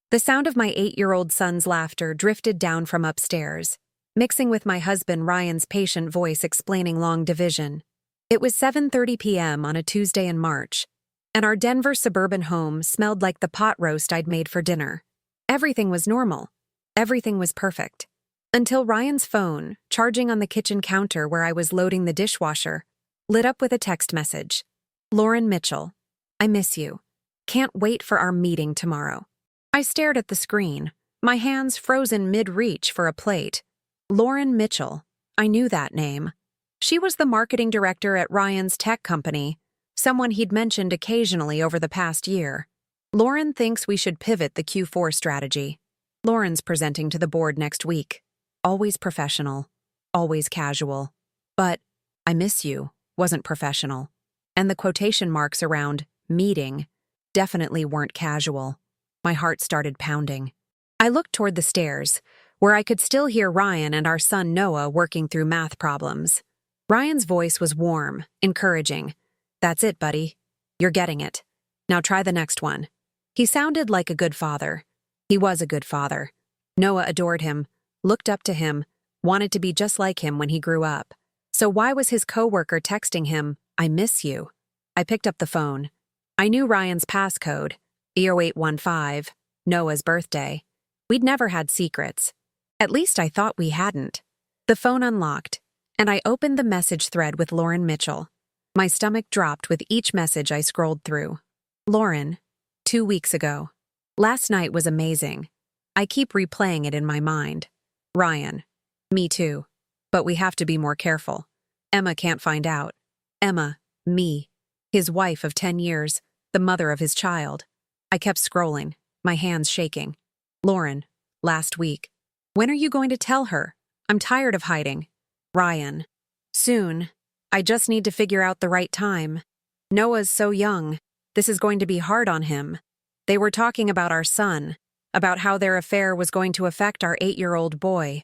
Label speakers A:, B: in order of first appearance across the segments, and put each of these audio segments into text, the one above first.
A: The sound of my 8-year-old son's laughter drifted down from upstairs, mixing with my husband Ryan's patient voice explaining long division. It was 7:30 p.m. on a Tuesday in March, and our Denver suburban home smelled like the pot roast I'd made for dinner. Everything was normal. Everything was perfect. Until Ryan's phone, charging on the kitchen counter where I was loading the dishwasher, lit up with a text message. Lauren Mitchell, I miss you. Can't wait for our meeting tomorrow. I stared at the screen, my hands frozen mid-reach for a plate. Lauren Mitchell. I knew that name. She was the marketing director at Ryan's tech company, someone he'd mentioned occasionally over the past year. Lauren thinks we should pivot the Q4 strategy. Lauren's presenting to the board next week. Always professional. Always casual. But I miss you wasn't professional. And the quotation marks around meeting definitely weren't casual. My heart started pounding. I looked toward the stairs, where I could still hear Ryan and our son Noah working through math problems. Ryan's voice was warm, encouraging. That's it, buddy. You're getting it. Now try the next one. He sounded like a good father. He was a good father. Noah adored him, looked up to him, wanted to be just like him when he grew up. So why was his coworker texting him, I miss you? I picked up the phone. I knew Ryan's passcode, E0815, Noah's birthday. We'd never had secrets. At least I thought we hadn't. The phone unlocked, and I opened the message thread with Lauren Mitchell. My stomach dropped with each message I scrolled through. Lauren, 2 weeks ago. Last night was amazing. I keep replaying it in my mind. Ryan, me too. But we have to be more careful. Emma can't find out. Emma, me, his wife of 10 years, the mother of his child. I kept scrolling, my hands shaking. Lauren, last week. When are you going to tell her? I'm tired of hiding. Ryan, soon. I just need to figure out the right time. Noah's so young. This is going to be hard on him. They were talking about our son, about how their affair was going to affect our 8-year-old boy.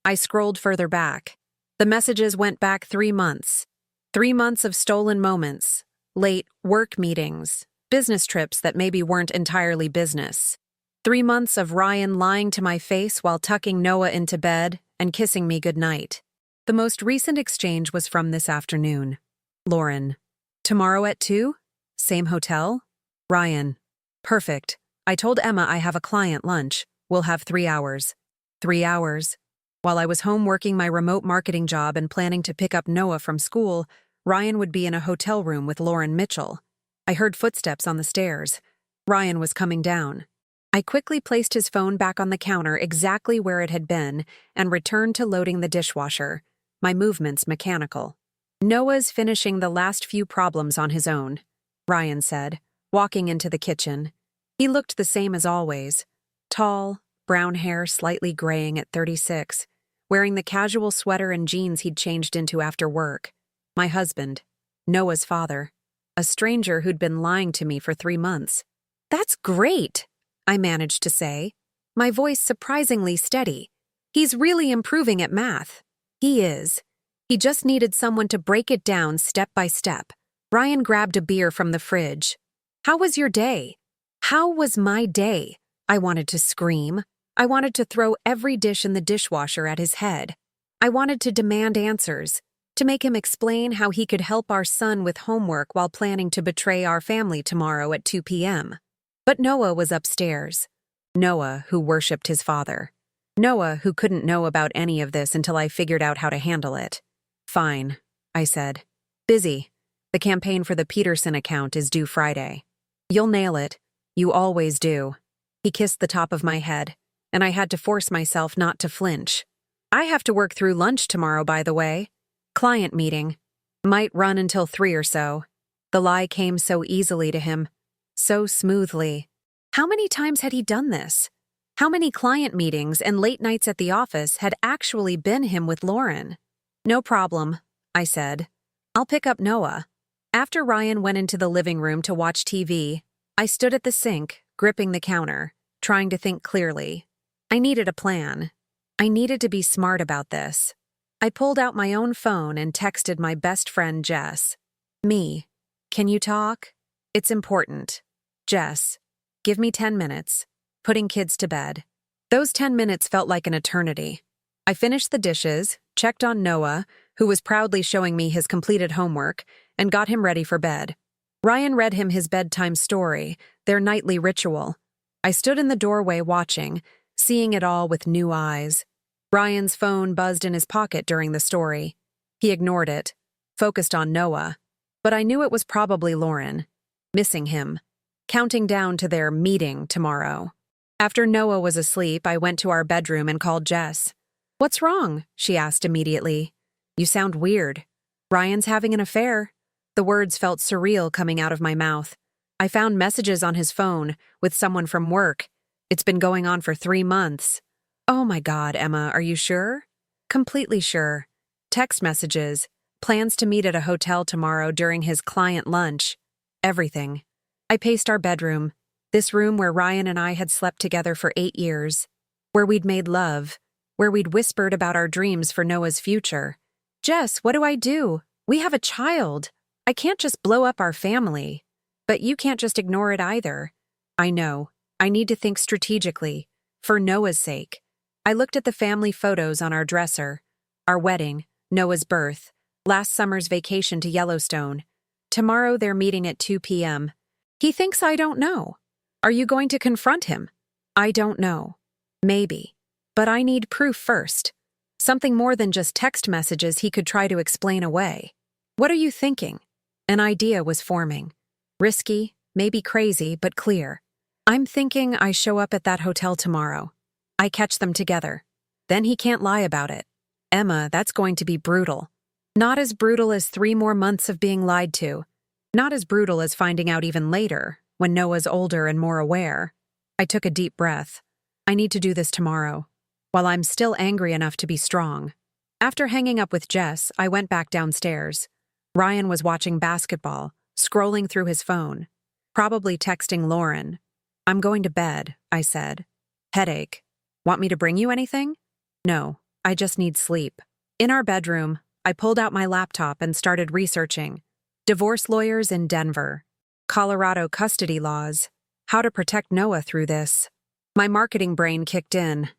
A: I scrolled further back. The messages went back 3 months. 3 months of stolen moments, late work meetings, business trips that maybe weren't entirely business. 3 months of Ryan lying to my face while tucking Noah into bed and kissing me goodnight. The most recent exchange was from this afternoon. Lauren, tomorrow at 2? Same hotel? Ryan, perfect. I told Emma I have a client lunch. We'll have 3 hours. 3 hours. While I was home working my remote marketing job and planning to pick up Noah from school, Ryan would be in a hotel room with Lauren Mitchell. I heard footsteps on the stairs. Ryan was coming down. I quickly placed his phone back on the counter exactly where it had been and returned to loading the dishwasher, my movements mechanical. Noah's finishing the last few problems on his own, Ryan said, walking into the kitchen. He looked the same as always. Tall, brown hair slightly graying at 36, wearing the casual sweater and jeans he'd changed into after work. My husband, Noah's father, a stranger who'd been lying to me for 3 months. That's great, I managed to say, my voice surprisingly steady. He's really improving at math. He is. He just needed someone to break it down step by step. Ryan grabbed a beer from the fridge. How was your day? How was my day? I wanted to scream. I wanted to throw every dish in the dishwasher at his head. I wanted to demand answers, to make him explain how he could help our son with homework while planning to betray our family tomorrow at 2 p.m. But Noah was upstairs. Noah, who worshipped his father. Noah, who couldn't know about any of this until I figured out how to handle it. Fine, I said. Busy. The campaign for the Peterson account is due Friday. You'll nail it. You always do. He kissed the top of my head, and I had to force myself not to flinch. I have to work through lunch tomorrow, by the way. Client meeting. Might run until 3 or so. The lie came so easily to him. So smoothly. How many times had he done this? How many client meetings and late nights at the office had actually been him with Lauren? No problem, I said. I'll pick up Noah. After Ryan went into the living room to watch TV, I stood at the sink, gripping the counter, trying to think clearly. I needed a plan. I needed to be smart about this. I pulled out my own phone and texted my best friend Jess. Me, can you talk? It's important. Jess, give me 10 minutes. putting kids to bed. Those 10 minutes felt like an eternity. I finished the dishes, checked on Noah, who was proudly showing me his completed homework, and got him ready for bed. Ryan read him his bedtime story, their nightly ritual. I stood in the doorway watching, seeing it all with new eyes. Ryan's phone buzzed in his pocket during the story. He ignored it, focused on Noah. But I knew it was probably Lauren, missing him, counting down to their meeting tomorrow. After Noah was asleep, I went to our bedroom and called Jess. "What's wrong?" she asked immediately. "You sound weird." "Ryan's having an affair." The words felt surreal coming out of my mouth. I found messages on his phone with someone from work. It's been going on for 3 months. "Oh my God, Emma, are you sure?" "Completely sure." Text messages, plans to meet at a hotel tomorrow during his client lunch. Everything. I paced our bedroom, this room where Ryan and I had slept together for 8 years, where we'd made love, where we'd whispered about our dreams for Noah's future. "Jess, what do I do? We have a child. I can't just blow up our family." "But you can't just ignore it either." "I know. I need to think strategically, for Noah's sake." I looked at the family photos on our dresser. Our wedding, Noah's birth, last summer's vacation to Yellowstone. Tomorrow they're meeting at 2 p.m. He thinks I don't know. Are you going to confront him? I don't know. Maybe. But I need proof first. Something more than just text messages he could try to explain away. "What are you thinking?" An idea was forming. Risky, maybe crazy, but clear. "I'm thinking I show up at that hotel tomorrow. I catch them together. Then he can't lie about it." "Emma, that's going to be brutal." "Not as brutal as 3 more months of being lied to. Not as brutal as finding out even later, when Noah's older and more aware." I took a deep breath. I need to do this tomorrow, while I'm still angry enough to be strong. After hanging up with Jess, I went back downstairs. Ryan was watching basketball, scrolling through his phone, probably texting Lauren. "I'm going to bed," I said. "Headache. Want me to bring you anything?" "No, I just need sleep." In our bedroom, I pulled out my laptop and started researching. Divorce lawyers in Denver. Colorado custody laws. How to protect Noah through this. My marketing brain kicked in.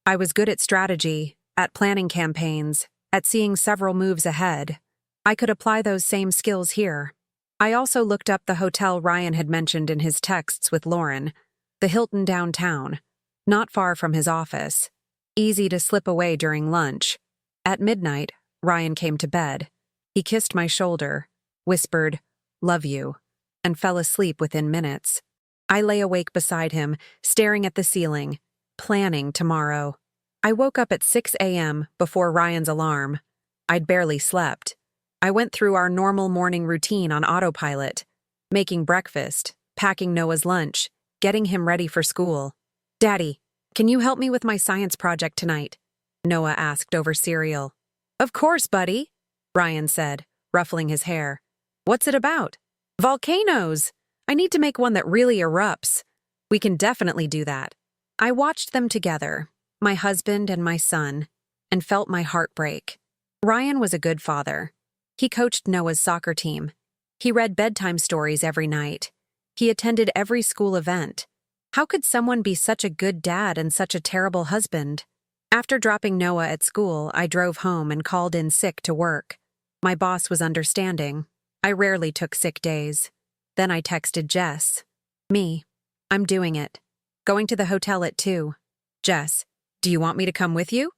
A: I was good at strategy, at planning campaigns, at seeing several moves ahead. I could apply those same skills here. I also looked up the hotel Ryan had mentioned in his texts with Lauren, the Hilton downtown, not far from his office. Easy to slip away during lunch. At midnight, Ryan came to bed. He kissed my shoulder, whispered, "Love you," and fell asleep within minutes. I lay awake beside him, staring at the ceiling, planning tomorrow. I woke up at 6 a.m. before Ryan's alarm. I'd barely slept. I went through our normal morning routine on autopilot, making breakfast, packing Noah's lunch, getting him ready for school. "Daddy, can you help me with my science project tonight?" Noah asked over cereal. "Of course, buddy," Ryan said, ruffling his hair. "What's it about?" "Volcanoes. I need to make one that really erupts." "We can definitely do that." I watched them together, my husband and my son, and felt my heart break. Ryan was a good father. He coached Noah's soccer team. He read bedtime stories every night. He attended every school event. How could someone be such a good dad and such a terrible husband? After dropping Noah at school, I drove home and called in sick to work. My boss was understanding. I rarely took sick days. Then I texted Jess. "Me. I'm doing it. Going to the hotel at 2. Jess, do you want me to come with you?"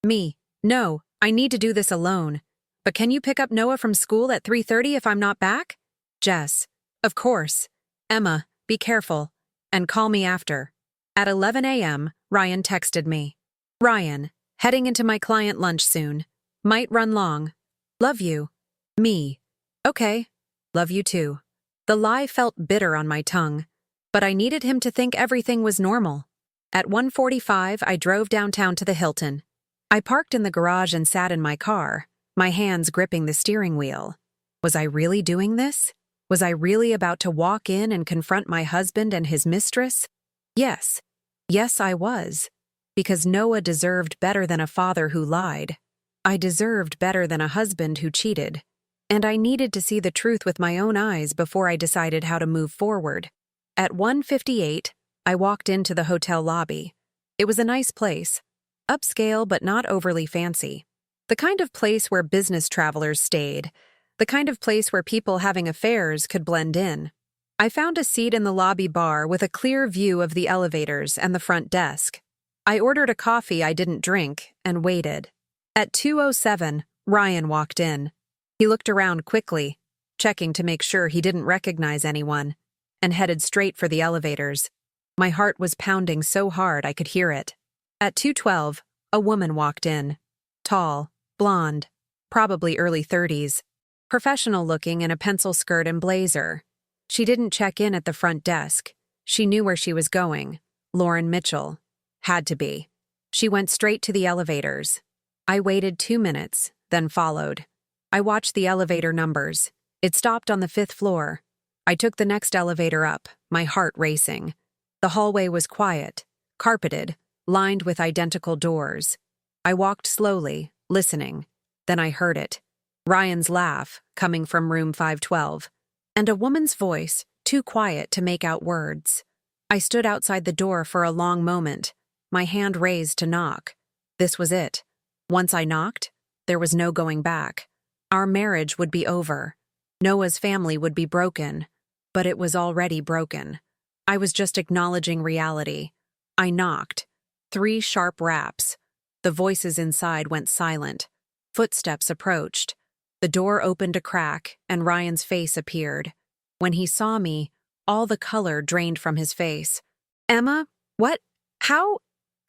A: Me. "No, I need to do this alone. But can you pick up Noah from school at 3:30 if I'm not back?" Jess. "Of course. Emma, be careful. And call me after." At 11 a.m., Ryan texted me. "Ryan, heading into my client lunch soon. Might run long. Love you." Me. "Okay. Love you too." The lie felt bitter on my tongue, but I needed him to think everything was normal. At 1:45, I drove downtown to the Hilton. I parked in the garage and sat in my car, my hands gripping the steering wheel. Was I really doing this? Was I really about to walk in and confront my husband and his mistress? Yes. Yes, I was. Because Noah deserved better than a father who lied. I deserved better than a husband who cheated. And I needed to see the truth with my own eyes before I decided how to move forward. At 1:58, I walked into the hotel lobby. It was a nice place, upscale but not overly fancy. The kind of place where business travelers stayed, the kind of place where people having affairs could blend in. I found a seat in the lobby bar with a clear view of the elevators and the front desk. I ordered a coffee I didn't drink and waited. At 2:07, Ryan walked in. He looked around quickly, checking to make sure he didn't recognize anyone, and headed straight for the elevators. My heart was pounding so hard I could hear it. At 2:12, a woman walked in. Tall, blonde, probably early 30s, professional-looking in a pencil skirt and blazer. She didn't check in at the front desk. She knew where she was going. Lauren Mitchell. Had to be. She went straight to the elevators. I waited 2 minutes, then followed. I watched the elevator numbers. It stopped on the 5th floor. I took the next elevator up, my heart racing. The hallway was quiet, carpeted, lined with identical doors. I walked slowly, listening. Then I heard it. Ryan's laugh, coming from room 512. And a woman's voice, too quiet to make out words. I stood outside the door for a long moment, my hand raised to knock. This was it. Once I knocked, there was no going back. Our marriage would be over. Noah's family would be broken. But it was already broken. I was just acknowledging reality. I knocked. 3 sharp raps. The voices inside went silent. Footsteps approached. The door opened a crack, and Ryan's face appeared. When he saw me, all the color drained from his face. "Emma? What? How?"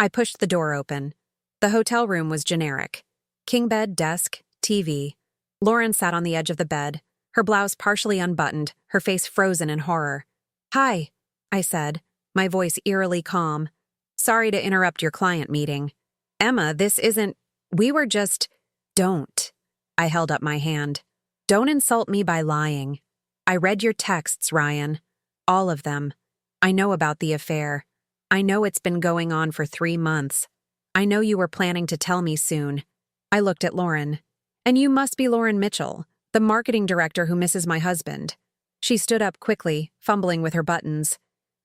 A: I pushed the door open. The hotel room was generic. King bed, desk, TV. Lauren sat on the edge of the bed, her blouse partially unbuttoned, her face frozen in horror. "Hi," I said, my voice eerily calm. "Sorry to interrupt your client meeting. Emma, this isn't... We were just... Don't." I held up my hand. "Don't insult me by lying. I read your texts, Ryan. All of them. I know about the affair. I know it's been going on for 3 months. I know you were planning to tell me soon." I looked at Lauren. "And you must be Lauren Mitchell, the marketing director who misses my husband." She stood up quickly, fumbling with her buttons.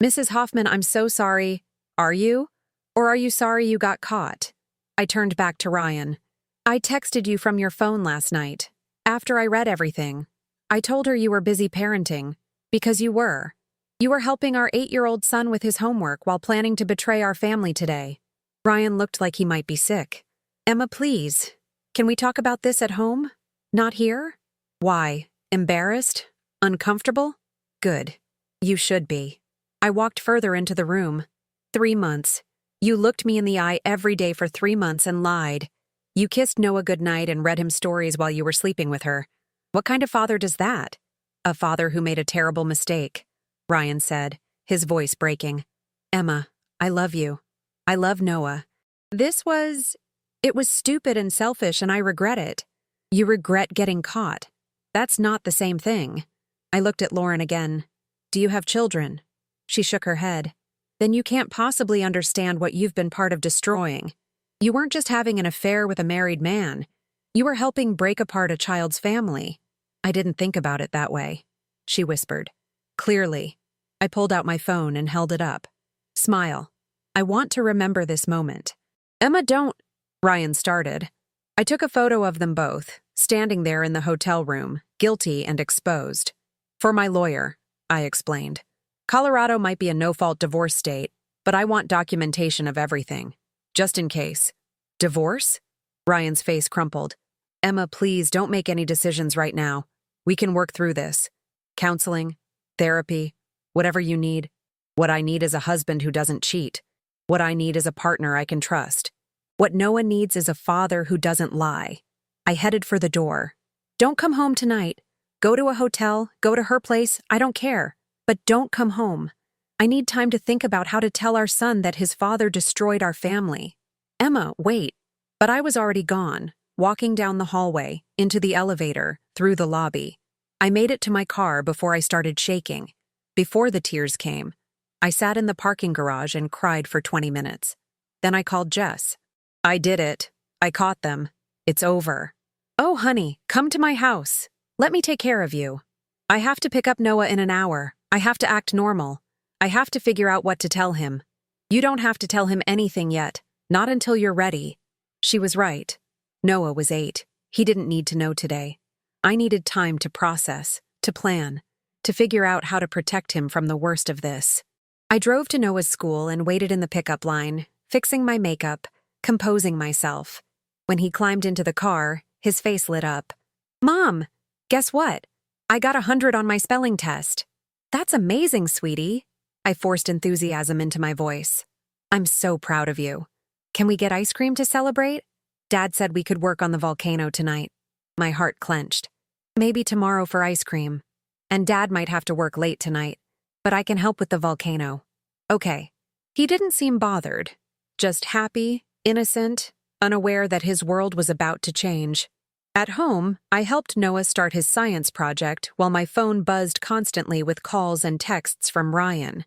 A: "Mrs. Hoffman, I'm so sorry. Are you? Or are you sorry you got caught?" I turned back to Ryan. "I texted you from your phone last night. After I read everything. I told her you were busy parenting. Because you were. You were helping our 8-year-old son with his homework while planning to betray our family today." Ryan looked like he might be sick. "Emma, please. Can we talk about this at home? Not here?" "Why? Embarrassed? Uncomfortable? Good. You should be." I walked further into the room. 3 months. You looked me in the eye every day for 3 months and lied. You kissed Noah goodnight and read him stories while you were sleeping with her. What kind of father does that? "A father who made a terrible mistake," Ryan said, his voice breaking. "Emma, I love you. I love Noah. It was stupid and selfish and I regret it." "You regret getting caught. That's not the same thing." I looked at Lauren again. "Do you have children?" She shook her head. "Then you can't possibly understand what you've been part of destroying. You weren't just having an affair with a married man. You were helping break apart a child's family." "I didn't think about it that way," she whispered. "Clearly." I pulled out my phone and held it up. "Smile. I want to remember this moment." "Emma, don't..." Ryan started. I took a photo of them both, standing there in the hotel room, guilty and exposed. "For my lawyer," I explained. "Colorado might be a no-fault divorce state, but I want documentation of everything. Just in case." "Divorce?" Ryan's face crumpled. "Emma, please don't make any decisions right now. We can work through this. Counseling, therapy, whatever you need. What I need is a husband who doesn't cheat. What I need is a partner I can trust. What Noah needs is a father who doesn't lie." I headed for the door. "Don't come home tonight. Go to a hotel, go to her place, I don't care. But don't come home. I need time to think about how to tell our son that his father destroyed our family." "Emma, wait." But I was already gone, walking down the hallway, into the elevator, through the lobby. I made it to my car before I started shaking. Before the tears came, I sat in the parking garage and cried for 20 minutes. Then I called Jess. "I did it. I caught them. It's over." "Oh, honey, come to my house. Let me take care of you. I have to pick up Noah in an hour. I have to act normal. I have to figure out what to tell him. You don't have to tell him anything yet, not until you're ready. She was right. Noah was 8. He didn't need to know today. I needed time to process, to plan, to figure out how to protect him from the worst of this. I drove to Noah's school and waited in the pickup line, fixing my makeup, composing myself. When he climbed into the car, his face lit up. Mom, guess what? I got 100 on my spelling test. That's amazing, sweetie. I forced enthusiasm into my voice. I'm so proud of you. Can we get ice cream to celebrate? Dad said we could work on the volcano tonight. My heart clenched. Maybe tomorrow for ice cream. And Dad might have to work late tonight, but I can help with the volcano. Okay. He didn't seem bothered, just happy, innocent, unaware that his world was about to change. At home, I helped Noah start his science project while my phone buzzed constantly with calls and texts from Ryan.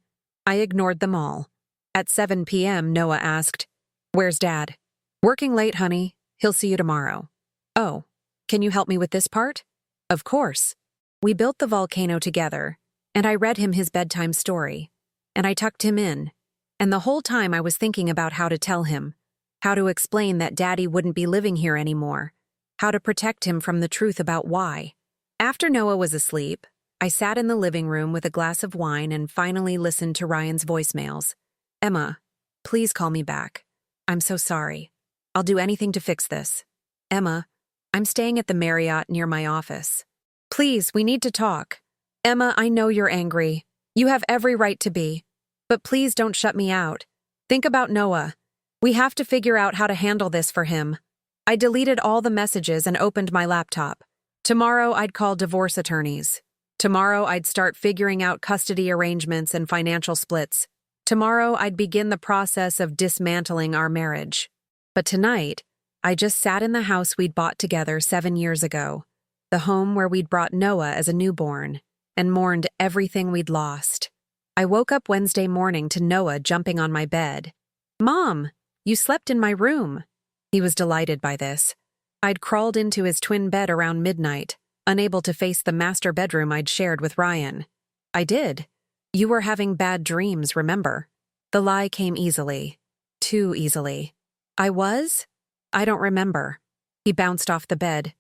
A: I ignored them all. At 7 p.m., Noah asked, "Where's Dad?" "Working late, honey. He'll see you tomorrow." "Oh, can you help me with this part?" "Of course." We built the volcano together, and I read him his bedtime story, and I tucked him in, and the whole time I was thinking about how to tell him, how to explain that Daddy wouldn't be living here anymore, how to protect him from the truth about why. After Noah was asleep, I sat in the living room with a glass of wine and finally listened to Ryan's voicemails. "Emma, please call me back. I'm so sorry. I'll do anything to fix this. Emma, I'm staying at the Marriott near my office. Please, we need to talk. Emma, I know you're angry. You have every right to be. But please don't shut me out. Think about Noah. We have to figure out how to handle this for him." I deleted all the messages and opened my laptop. Tomorrow I'd call divorce attorneys. Tomorrow I'd start figuring out custody arrangements and financial splits. Tomorrow I'd begin the process of dismantling our marriage. But tonight, I just sat in the house we'd bought together 7 years ago, the home where we'd brought Noah as a newborn, and mourned everything we'd lost. I woke up Wednesday morning to Noah jumping on my bed. "Mom, you slept in my room." He was delighted by this. I'd crawled into his twin bed around midnight, unable to face the master bedroom I'd shared with Ryan. "I did. You were having bad dreams, remember?" The lie came easily. Too easily. "I was? I don't remember." He bounced off the bed.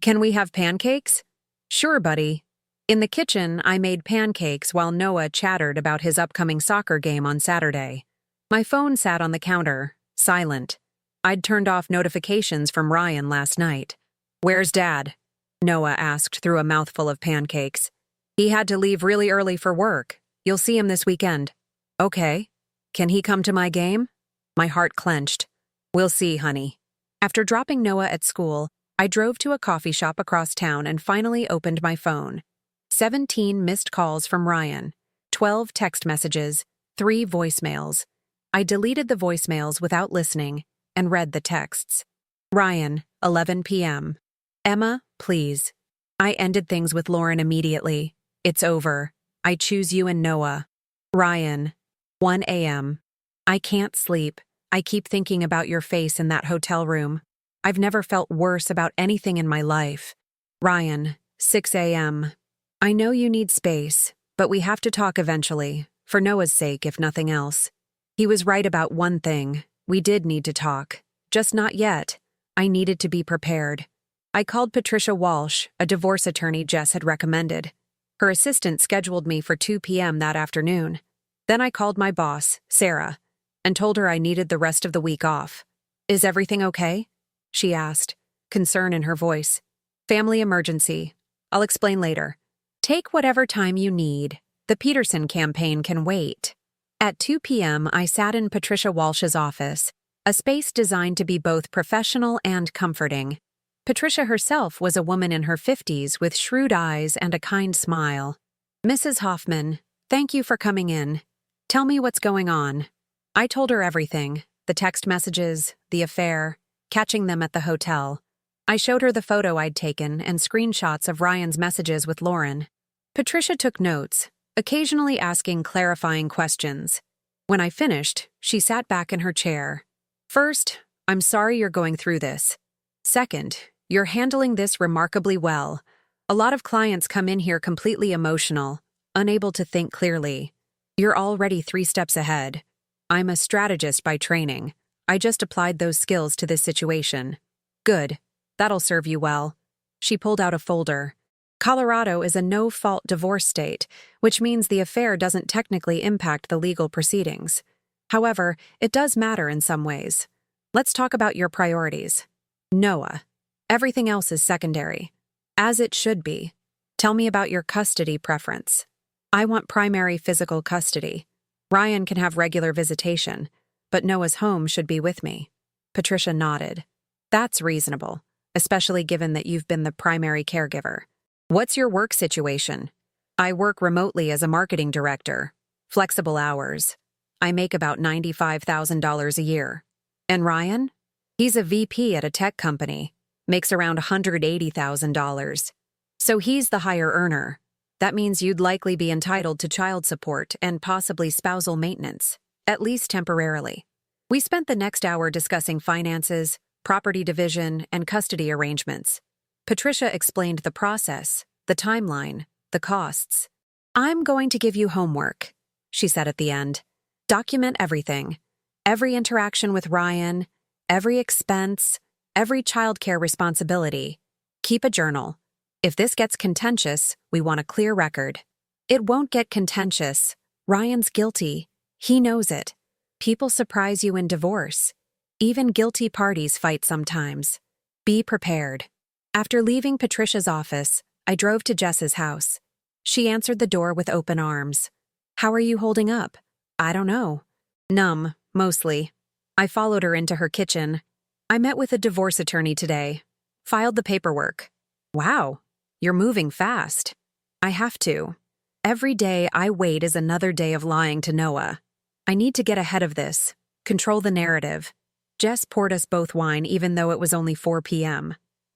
A: "Can we have pancakes?" "Sure, buddy." In the kitchen, I made pancakes while Noah chattered about his upcoming soccer game on Saturday. My phone sat on the counter, silent. I'd turned off notifications from Ryan last night. "Where's Dad?" Noah asked through a mouthful of pancakes. "He had to leave really early for work. You'll see him this weekend." "Okay. Can he come to my game?" My heart clenched. "We'll see, honey." After dropping Noah at school, I drove to a coffee shop across town and finally opened my phone. 17 missed calls from Ryan, 12 text messages, 3 voicemails. I deleted the voicemails without listening and read the texts. Ryan, 11 p.m. "Emma, please." I ended things with Lauren immediately. "It's over. I choose you and Noah." Ryan, 1 a.m. "I can't sleep. I keep thinking about your face in that hotel room. I've never felt worse about anything in my life." Ryan, 6 a.m. "I know you need space, but we have to talk eventually, for Noah's sake if nothing else. He was right about one thing. We did need to talk. Just not yet. I needed to be prepared." I called Patricia Walsh, a divorce attorney Jess had recommended. Her assistant scheduled me for 2 p.m. that afternoon. Then I called my boss, Sarah, and told her I needed the rest of the week off. "Is everything okay?" she asked, concern in her voice. "Family emergency. I'll explain later. Take whatever time you need. The Peterson campaign can wait." At 2 p.m., I sat in Patricia Walsh's office, a space designed to be both professional and comforting. Patricia herself was a woman in her 50s with shrewd eyes and a kind smile. "Mrs. Hoffman, thank you for coming in. Tell me what's going on." I told her everything, the text messages, the affair, catching them at the hotel. I showed her the photo I'd taken and screenshots of Ryan's messages with Lauren. Patricia took notes, occasionally asking clarifying questions. When I finished, she sat back in her chair. "First, I'm sorry you're going through this. Second, you're handling this remarkably well. A lot of clients come in here completely emotional, unable to think clearly. You're already 3 steps ahead. I'm a strategist by training. I just applied those skills to this situation. Good. That'll serve you well. She pulled out a folder. Colorado is a no-fault divorce state, which means the affair doesn't technically impact the legal proceedings. However, it does matter in some ways. Let's talk about your priorities. Noah. Everything else is secondary. As it should be. Tell me about your custody preference. I want primary physical custody. Ryan can have regular visitation, but Noah's home should be with me. Patricia nodded. That's reasonable, especially given that you've been the primary caregiver. What's your work situation? I work remotely as a marketing director. Flexible hours. I make about $95,000 a year. And Ryan? He's a VP at a tech company. Makes around $180,000. So he's the higher earner. That means you'd likely be entitled to child support and possibly spousal maintenance, at least temporarily. We spent the next hour discussing finances, property division, and custody arrangements. Patricia explained the process, the timeline, the costs. I'm going to give you homework, she said at the end. Document everything. Every interaction with Ryan, every expense, every childcare responsibility. Keep a journal. If this gets contentious, we want a clear record. It won't get contentious. Ryan's guilty. He knows it. People surprise you in divorce. Even guilty parties fight sometimes. Be prepared. After leaving Patricia's office, I drove to Jess's house. She answered the door with open arms. How are you holding up? I don't know. Numb, mostly. I followed her into her kitchen. I met with a divorce attorney today. Filed the paperwork. Wow, you're moving fast. I have to. Every day I wait is another day of lying to Noah. I need to get ahead of this. Control the narrative. Jess poured us both wine even though it was only 4 p.m.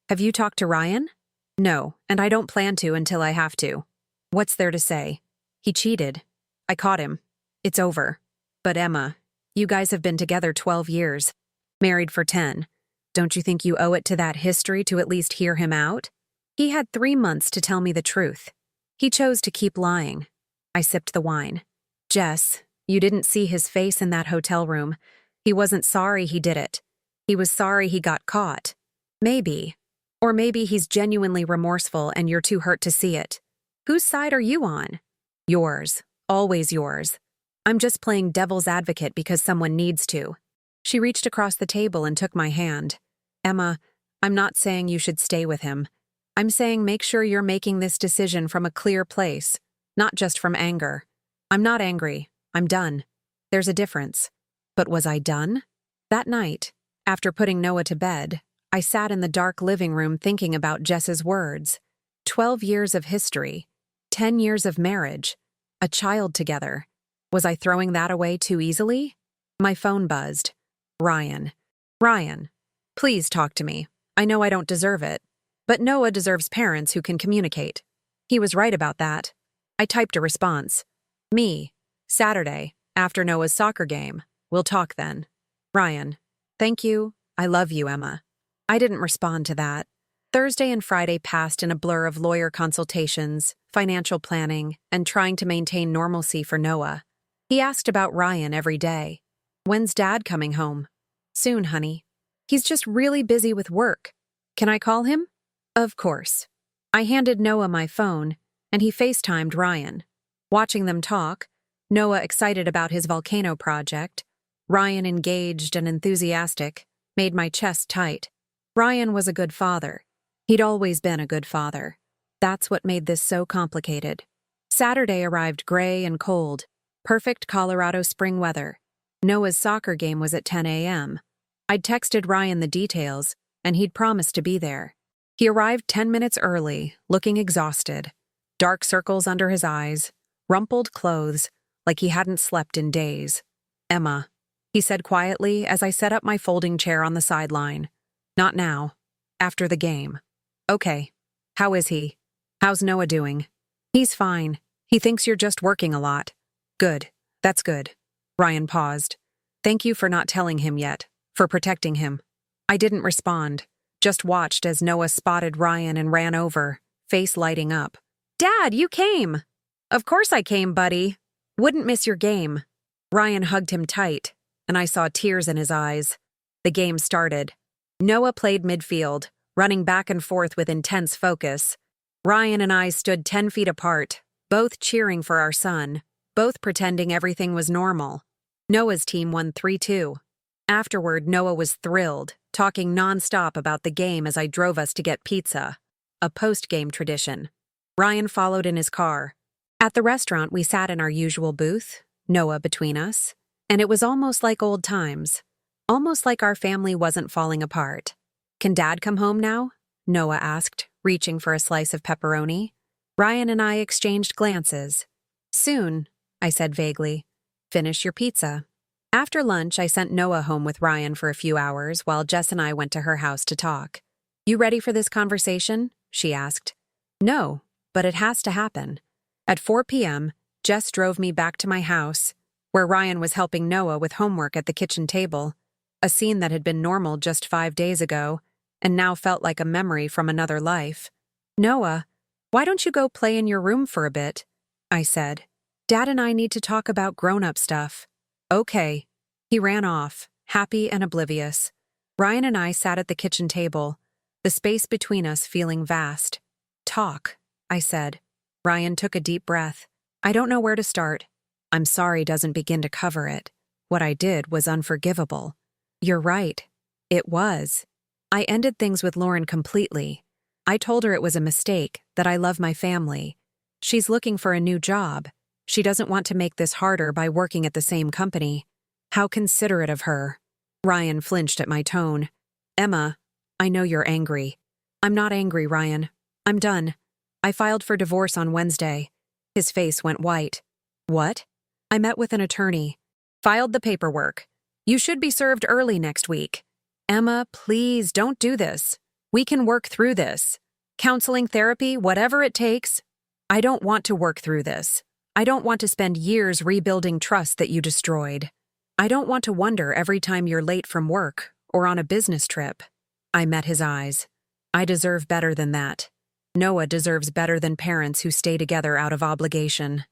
A: Have you talked to Ryan? No, and I don't plan to until I have to. What's there to say? He cheated. I caught him. It's over. But Emma, you guys have been together 12 years. Married for 10. Don't you think you owe it to that history to at least hear him out? He had 3 months to tell me the truth. He chose to keep lying. I sipped the wine. Jess, you didn't see his face in that hotel room. He wasn't sorry he did it. He was sorry he got caught. Maybe. Or maybe he's genuinely remorseful and you're too hurt to see it. Whose side are you on? Yours. Always yours. I'm just playing devil's advocate because someone needs to. She reached across the table and took my hand. Emma, I'm not saying you should stay with him. I'm saying make sure you're making this decision from a clear place, not just from anger. I'm not angry. I'm done. There's a difference. But was I done? That night, after putting Noah to bed, I sat in the dark living room thinking about Jess's words. 12 years of history, 10 years of marriage, a child together. Was I throwing that away too easily? My phone buzzed. Ryan. Ryan, please talk to me. I know I don't deserve it. But Noah deserves parents who can communicate. He was right about that. I typed a response. Me. Saturday, after Noah's soccer game. We'll talk then. Ryan. Thank you. I love you, Emma. I didn't respond to that. Thursday and Friday passed in a blur of lawyer consultations, financial planning, and trying to maintain normalcy for Noah. He asked about Ryan every day. When's Dad coming home? Soon, honey. He's just really busy with work. Can I call him? Of course. I handed Noah my phone, and he FaceTimed Ryan. Watching them talk, Noah excited about his volcano project, Ryan engaged and enthusiastic, made my chest tight. Ryan was a good father. He'd always been a good father. That's what made this so complicated. Saturday arrived gray and cold. Perfect Colorado spring weather. Noah's soccer game was at 10 a.m. I'd texted Ryan the details, and he'd promised to be there. He arrived 10 minutes early, looking exhausted. Dark circles under his eyes, rumpled clothes, like he hadn't slept in days. Emma, he said quietly as I set up my folding chair on the sideline. Not now. After the game. Okay. How is he? How's Noah doing? He's fine. He thinks you're just working a lot. Good. That's good. Ryan paused. Thank you for not telling him yet, for protecting him. I didn't respond, just watched as Noah spotted Ryan and ran over, face lighting up. Dad, you came! Of course I came, buddy. Wouldn't miss your game. Ryan hugged him tight, and I saw tears in his eyes. The game started. Noah played midfield, running back and forth with intense focus. Ryan and I stood 10 feet apart, both cheering for our son, both pretending everything was normal. Noah's team won 3-2. Afterward, Noah was thrilled, talking nonstop about the game as I drove us to get pizza, a post-game tradition. Ryan followed in his car. At the restaurant, we sat in our usual booth, Noah between us, and it was almost like old times, almost like our family wasn't falling apart. Can Dad come home now? Noah asked, reaching for a slice of pepperoni. Ryan and I exchanged glances. Soon, I said vaguely. Finish your pizza. After lunch, I sent Noah home with Ryan for a few hours while Jess and I went to her house to talk. You ready for this conversation? She asked. No, but it has to happen. At 4 p.m., Jess drove me back to my house, where Ryan was helping Noah with homework at the kitchen table, a scene that had been normal just 5 days ago and now felt like a memory from another life. Noah, why don't you go play in your room for a bit? I said. Dad and I need to talk about grown-up stuff. Okay. He ran off, happy and oblivious. Ryan and I sat at the kitchen table, the space between us feeling vast. Talk, I said. Ryan took a deep breath. I don't know where to start. I'm sorry doesn't begin to cover it. What I did was unforgivable. You're right. It was. I ended things with Lauren completely. I told her it was a mistake, that I love my family. She's looking for a new job. She doesn't want to make this harder by working at the same company. How considerate of her. Ryan flinched at my tone. Emma, I know you're angry. I'm not angry, Ryan. I'm done. I filed for divorce on Wednesday. His face went white. What? I met with an attorney. Filed the paperwork. You should be served early next week. Emma, please don't do this. We can work through this. Counseling, therapy, whatever it takes. I don't want to work through this. I don't want to spend years rebuilding trust that you destroyed. I don't want to wonder every time you're late from work or on a business trip. I met his eyes. I deserve better than that. Noah deserves better than parents who stay together out of obligation.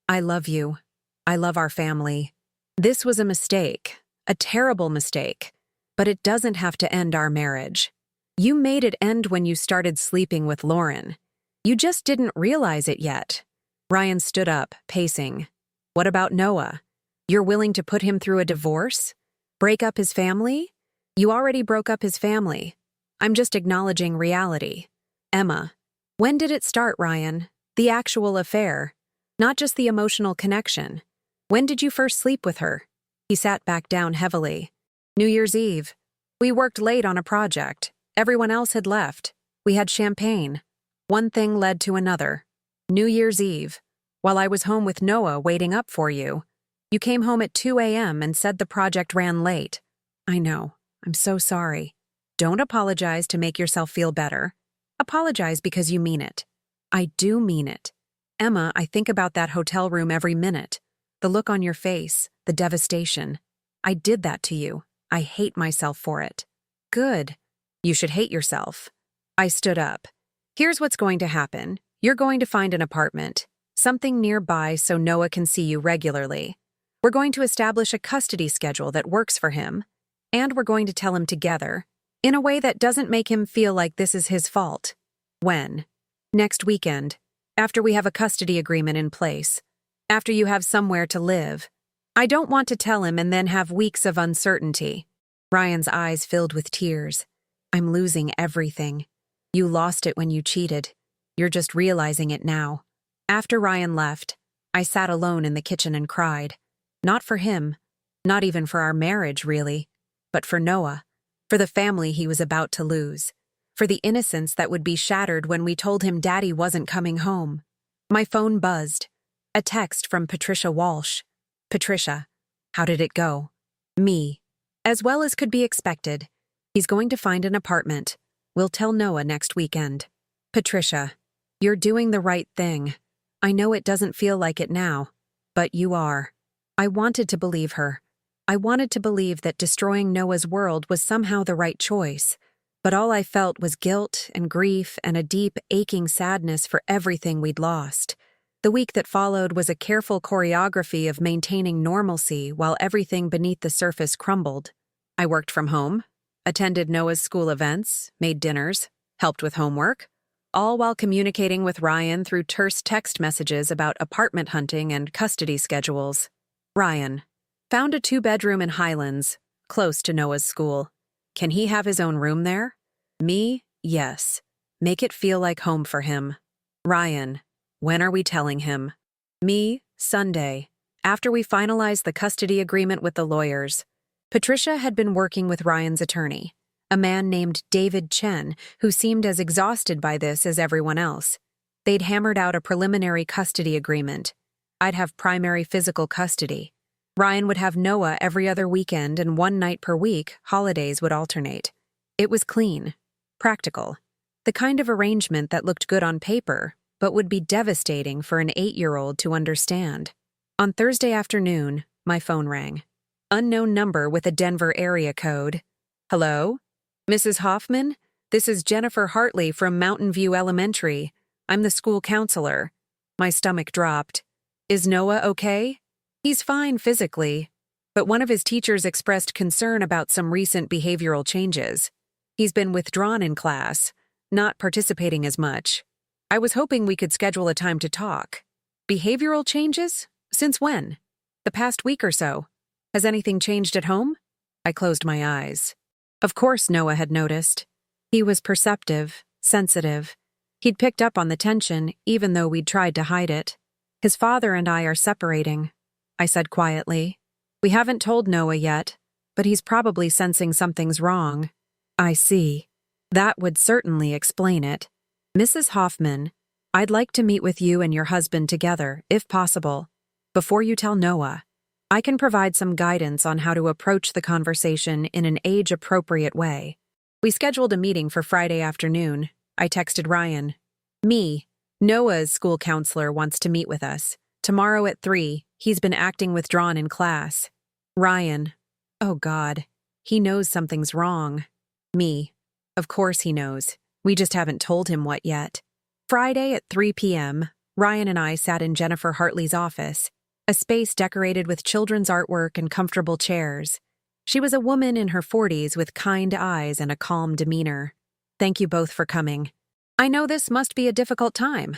A: I love you. I love our family. This was a mistake, a terrible mistake, but it doesn't have to end our marriage. You made it end when you started sleeping with Lauren. You just didn't realize it yet. Ryan stood up, pacing. What about Noah? You're willing to put him through a divorce? Break up his family? You already broke up his family. I'm just acknowledging reality. Emma, when did it start, Ryan? The actual affair, not just the emotional connection. When did you first sleep with her? He sat back down heavily. New Year's Eve. We worked late on a project. Everyone else had left. We had champagne. One thing led to another. New Year's Eve, while I was home with Noah waiting up for you. You came home at 2 a.m. and said the project ran late. I know. I'm so sorry. Don't apologize to make yourself feel better. Apologize because you mean it. I do mean it. Emma, I think about that hotel room every minute. The look on your face, the devastation. I did that to you. I hate myself for it. Good. You should hate yourself. I stood up. Here's what's going to happen. You're going to find an apartment, something nearby so Noah can see you regularly. We're going to establish a custody schedule that works for him, and we're going to tell him together, in a way that doesn't make him feel like this is his fault. When? Next weekend, after we have a custody agreement in place, after you have somewhere to live. I don't want to tell him and then have weeks of uncertainty. Ryan's eyes filled with tears. I'm losing everything. You lost it when you cheated. You're just realizing it now. After Ryan left, I sat alone in the kitchen and cried. Not for him, not even for our marriage, really, but for Noah, for the family he was about to lose, for the innocence that would be shattered when we told him Daddy wasn't coming home. My phone buzzed. A text from Patricia Walsh. Patricia, how did it go? Me. As well as could be expected. He's going to find an apartment. We'll tell Noah next weekend. Patricia, you're doing the right thing. I know it doesn't feel like it now, but you are. I wanted to believe her. I wanted to believe that destroying Noah's world was somehow the right choice, but all I felt was guilt and grief and a deep, aching sadness for everything we'd lost. The week that followed was a careful choreography of maintaining normalcy while everything beneath the surface crumbled. I worked from home, attended Noah's school events, made dinners, helped with homework, all while communicating with Ryan through terse text messages about apartment hunting and custody schedules. Ryan. Found a 2-bedroom in Highlands, close to Noah's school. Can he have his own room there? Me? Yes. Make it feel like home for him. Ryan. When are we telling him? Me? Sunday. After we finalize the custody agreement with the lawyers. Patricia had been working with Ryan's attorney, a man named David Chen, who seemed as exhausted by this as everyone else. They'd hammered out a preliminary custody agreement. I'd have primary physical custody. Ryan would have Noah every other weekend, and one night per week, holidays would alternate. It was clean, practical, the kind of arrangement that looked good on paper, but would be devastating for an 8-year-old to understand. On Thursday afternoon, my phone rang. Unknown number with a Denver area code. Hello? Mrs. Hoffman? This is Jennifer Hartley from Mountain View Elementary. I'm the school counselor. My stomach dropped. Is Noah okay? He's fine physically, but one of his teachers expressed concern about some recent behavioral changes. He's been withdrawn in class, not participating as much. I was hoping we could schedule a time to talk. Behavioral changes? Since when? The past week or so. Has anything changed at home? I closed my eyes. Of course Noah had noticed. He was perceptive, sensitive. He'd picked up on the tension, even though we'd tried to hide it. His father and I are separating, I said quietly. We haven't told Noah yet, but he's probably sensing something's wrong. I see. That would certainly explain it. Mrs. Hoffman, I'd like to meet with you and your husband together, if possible, before you tell Noah. I can provide some guidance on how to approach the conversation in an age-appropriate way. We scheduled a meeting for Friday afternoon. I texted Ryan. Me, Noah's school counselor, wants to meet with us. Tomorrow at 3, he's been acting withdrawn in class. Ryan. Oh God. He knows something's wrong. Me. Of course he knows. We just haven't told him what yet. Friday at 3 p.m., Ryan and I sat in Jennifer Hartley's office, a space decorated with children's artwork and comfortable chairs. She was a woman in her 40s with kind eyes and a calm demeanor. Thank you both for coming. I know this must be a difficult time.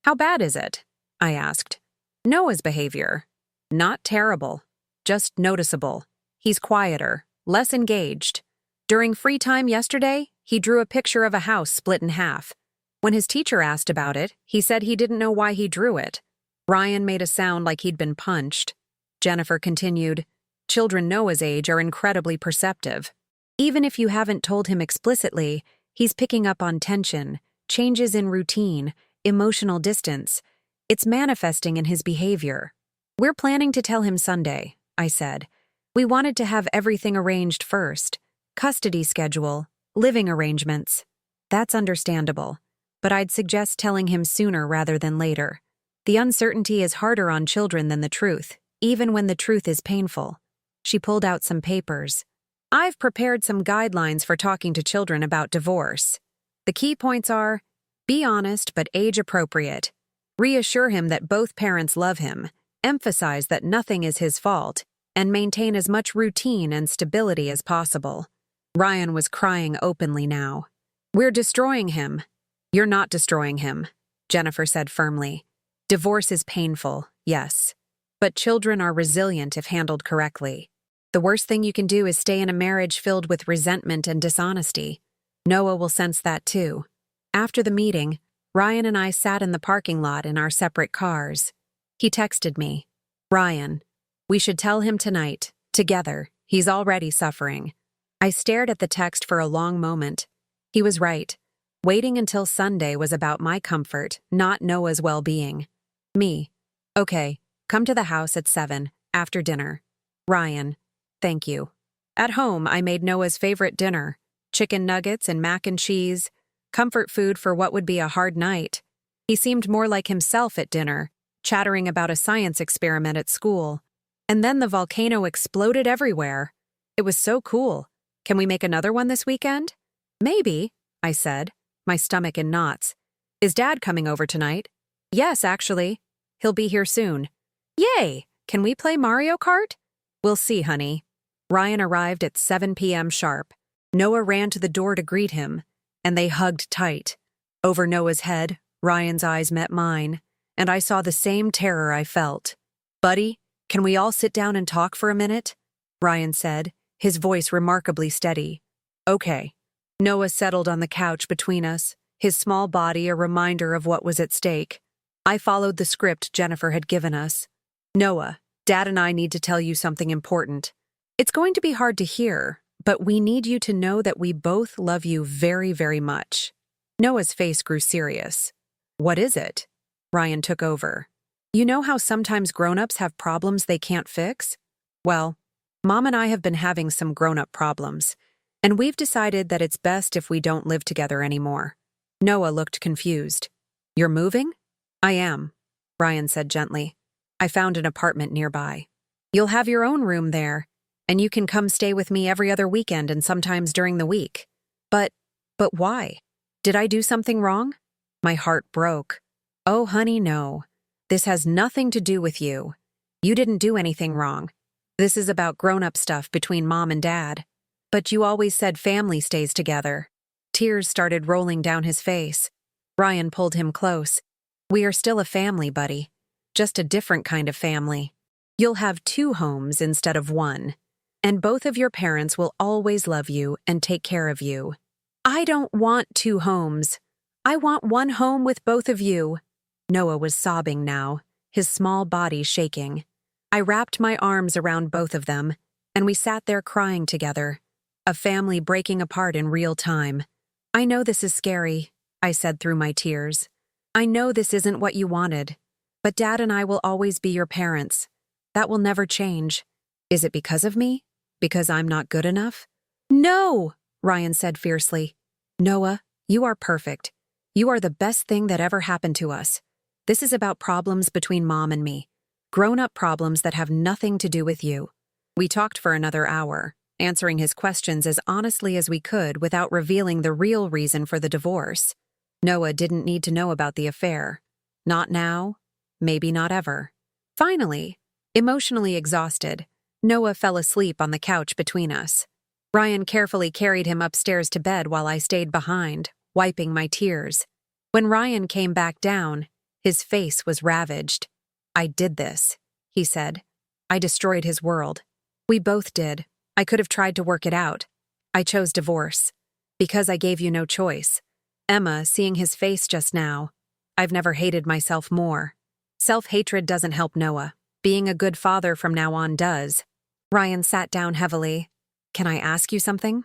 A: How bad is it? I asked. Noah's behavior. Not terrible. Just noticeable. He's quieter, less engaged. During free time yesterday, he drew a picture of a house split in half. When his teacher asked about it, he said he didn't know why he drew it. Ryan made a sound like he'd been punched. Jennifer continued, Children Noah's age are incredibly perceptive. Even if you haven't told him explicitly, he's picking up on tension, changes in routine, emotional distance. It's manifesting in his behavior. We're planning to tell him Sunday, I said. We wanted to have everything arranged first. Custody schedule, living arrangements. That's understandable, but I'd suggest telling him sooner rather than later. The uncertainty is harder on children than the truth, even when the truth is painful. She pulled out some papers. I've prepared some guidelines for talking to children about divorce. The key points are, be honest but age-appropriate. Reassure him that both parents love him, emphasize that nothing is his fault, and maintain as much routine and stability as possible. Ryan was crying openly now. We're destroying him. You're not destroying him, Jennifer said firmly. Divorce is painful, yes, but children are resilient if handled correctly. The worst thing you can do is stay in a marriage filled with resentment and dishonesty. Noah will sense that too. After the meeting, Ryan and I sat in the parking lot in our separate cars. He texted me, Ryan, we should tell him tonight, together. He's already suffering. I stared at the text for a long moment. He was right. Waiting until Sunday was about my comfort, not Noah's well-being. Me. Okay, come to the house at 7, after dinner. Ryan. Thank you. At home, I made Noah's favorite dinner, chicken nuggets and mac and cheese, comfort food for what would be a hard night. He seemed more like himself at dinner, chattering about a science experiment at school. And then the volcano exploded everywhere. It was so cool. Can we make another one this weekend? Maybe, I said, my stomach in knots. Is Dad coming over tonight? Yes, actually. He'll be here soon. Yay! Can we play Mario Kart? We'll see, honey. Ryan arrived at 7 p.m. sharp. Noah ran to the door to greet him, and they hugged tight. Over Noah's head, Ryan's eyes met mine, and I saw the same terror I felt. Buddy, can we all sit down and talk for a minute? Ryan said, his voice remarkably steady. Okay. Noah settled on the couch between us, his small body a reminder of what was at stake. I followed the script Jennifer had given us. Noah, Dad and I need to tell you something important. It's going to be hard to hear, but we need you to know that we both love you very, very much. Noah's face grew serious. What is it? Ryan took over. You know how sometimes grown-ups have problems they can't fix? Well, Mom and I have been having some grown-up problems, and we've decided that it's best if we don't live together anymore. Noah looked confused. You're moving? I am, Ryan said gently. I found an apartment nearby. You'll have your own room there, and you can come stay with me every other weekend and sometimes during the week. But why? Did I do something wrong? My heart broke. Oh, honey, no. This has nothing to do with you. You didn't do anything wrong. This is about grown-up stuff between Mom and Dad. But you always said family stays together. Tears started rolling down his face. Ryan pulled him close. We are still a family, buddy. Just a different kind of family. You'll have 2 homes instead of 1. And both of your parents will always love you and take care of you. I don't want 2 homes. I want 1 home with both of you. Noah was sobbing now, his small body shaking. I wrapped my arms around both of them, and we sat there crying together, a family breaking apart in real time. I know this is scary, I said through my tears. I know this isn't what you wanted, but Dad and I will always be your parents. That will never change. Is it because of me? Because I'm not good enough? No, Ryan said fiercely. Noah, you are perfect. You are the best thing that ever happened to us. This is about problems between Mom and me. Grown-up problems that have nothing to do with you. We talked for another hour, answering his questions as honestly as we could without revealing the real reason for the divorce. Noah didn't need to know about the affair. Not now, maybe not ever. Finally, emotionally exhausted, Noah fell asleep on the couch between us. Ryan carefully carried him upstairs to bed while I stayed behind, wiping my tears. When Ryan came back down, his face was ravaged. I did this, he said. I destroyed his world. We both did. I could have tried to work it out. I chose divorce. Because I gave you no choice. Emma, seeing his face just now, I've never hated myself more. Self-hatred doesn't help Noah. Being a good father from now on does. Ryan sat down heavily. Can I ask you something?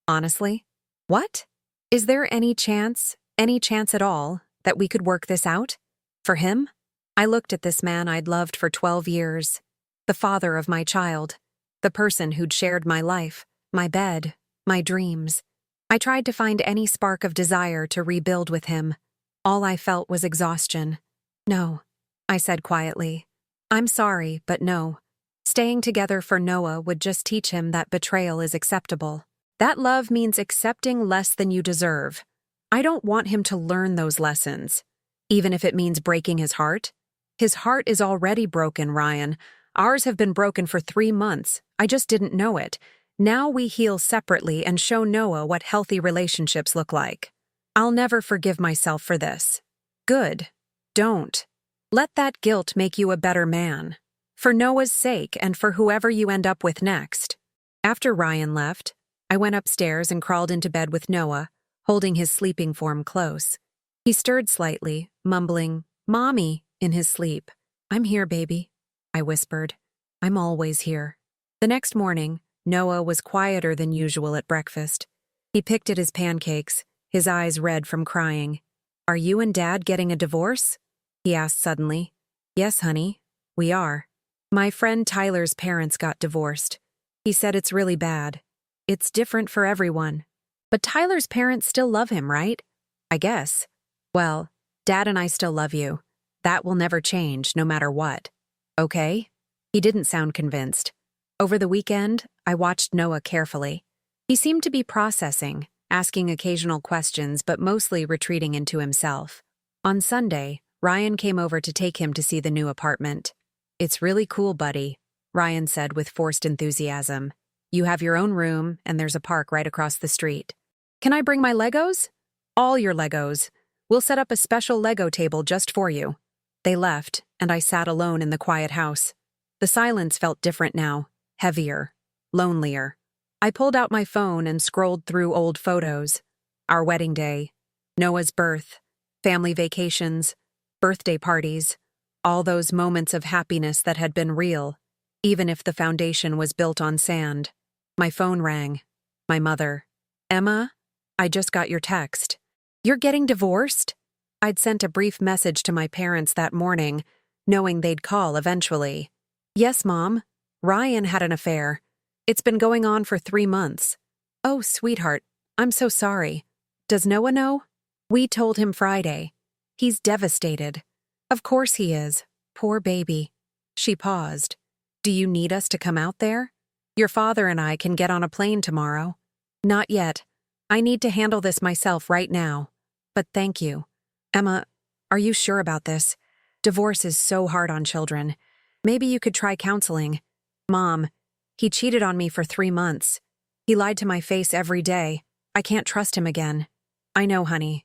A: Honestly? What? Is there any chance at all, that we could work this out? For him? I looked at this man I'd loved for 12 years. The father of my child. The person who'd shared my life, my bed, my dreams. I tried to find any spark of desire to rebuild with him. All I felt was exhaustion. No, I said quietly. I'm sorry, but no. Staying together for Noah would just teach him that betrayal is acceptable. That love means accepting less than you deserve. I don't want him to learn those lessons, even if it means breaking his heart. His heart is already broken, Ryan. Ours have been broken for 3 months. I just didn't know it. Now we heal separately and show Noah what healthy relationships look like. I'll never forgive myself for this. Good. Don't. Let that guilt make you a better man. For Noah's sake and for whoever you end up with next. After Ryan left, I went upstairs and crawled into bed with Noah, holding his sleeping form close. He stirred slightly, mumbling, "Mommy," in his sleep. "I'm here, baby," I whispered. "I'm always here." The next morning, Noah was quieter than usual at breakfast. He picked at his pancakes, his eyes red from crying. "Are you and Dad getting a divorce?" he asked suddenly. "Yes, honey, we are. My friend Tyler's parents got divorced. He said it's really bad. It's different for everyone. But Tyler's parents still love him, right? I guess. Well, Dad and I still love you. That will never change, no matter what. Okay?" He didn't sound convinced. Over the weekend, I watched Noah carefully. He seemed to be processing, asking occasional questions but mostly retreating into himself. On Sunday, Ryan came over to take him to see the new apartment. "It's really cool, buddy," Ryan said with forced enthusiasm. "You have your own room, and there's a park right across the street." "Can I bring my Legos?" "All your Legos. We'll set up a special Lego table just for you." They left, and I sat alone in the quiet house. The silence felt different now, heavier, lonelier. I pulled out my phone and scrolled through old photos. Our wedding day, Noah's birth, family vacations, birthday parties, all those moments of happiness that had been real, even if the foundation was built on sand. My phone rang. My mother. "Emma, I just got your text. You're getting divorced?" I'd sent a brief message to my parents that morning, knowing they'd call eventually. "Yes, Mom. Ryan had an affair. It's been going on for 3 months. Oh, sweetheart, I'm so sorry. Does Noah know?" "We told him Friday. He's devastated." "Of course he is. Poor baby." She paused. "Do you need us to come out there? Your father and I can get on a plane tomorrow." "Not yet. I need to handle this myself right now. But thank you." "Emma, are you sure about this? Divorce is so hard on children. Maybe you could try counseling." "Mom, he cheated on me for 3 months. He lied to my face every day. I can't trust him again." "I know, honey.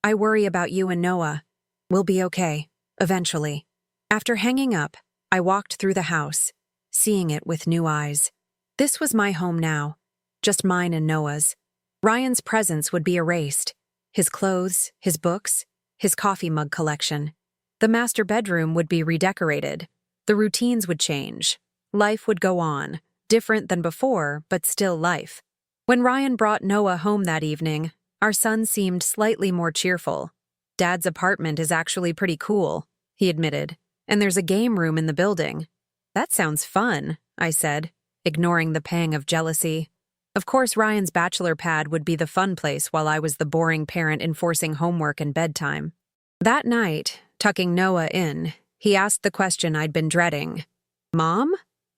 A: I worry about you and Noah. We'll be okay, eventually." After hanging up, I walked through the house, seeing it with new eyes. This was my home now, just mine and Noah's. Ryan's presence would be erased. His clothes, his books, his coffee mug collection. The master bedroom would be redecorated. The routines would change. Life would go on, different than before, but still life. When Ryan brought Noah home that evening, our son seemed slightly more cheerful. "Dad's apartment is actually pretty cool," he admitted, "and there's a game room in the building." "That sounds fun," I said, ignoring the pang of jealousy. Of course, Ryan's bachelor pad would be the fun place while I was the boring parent enforcing homework and bedtime. That night, tucking Noah in, he asked the question I'd been dreading. "Mom,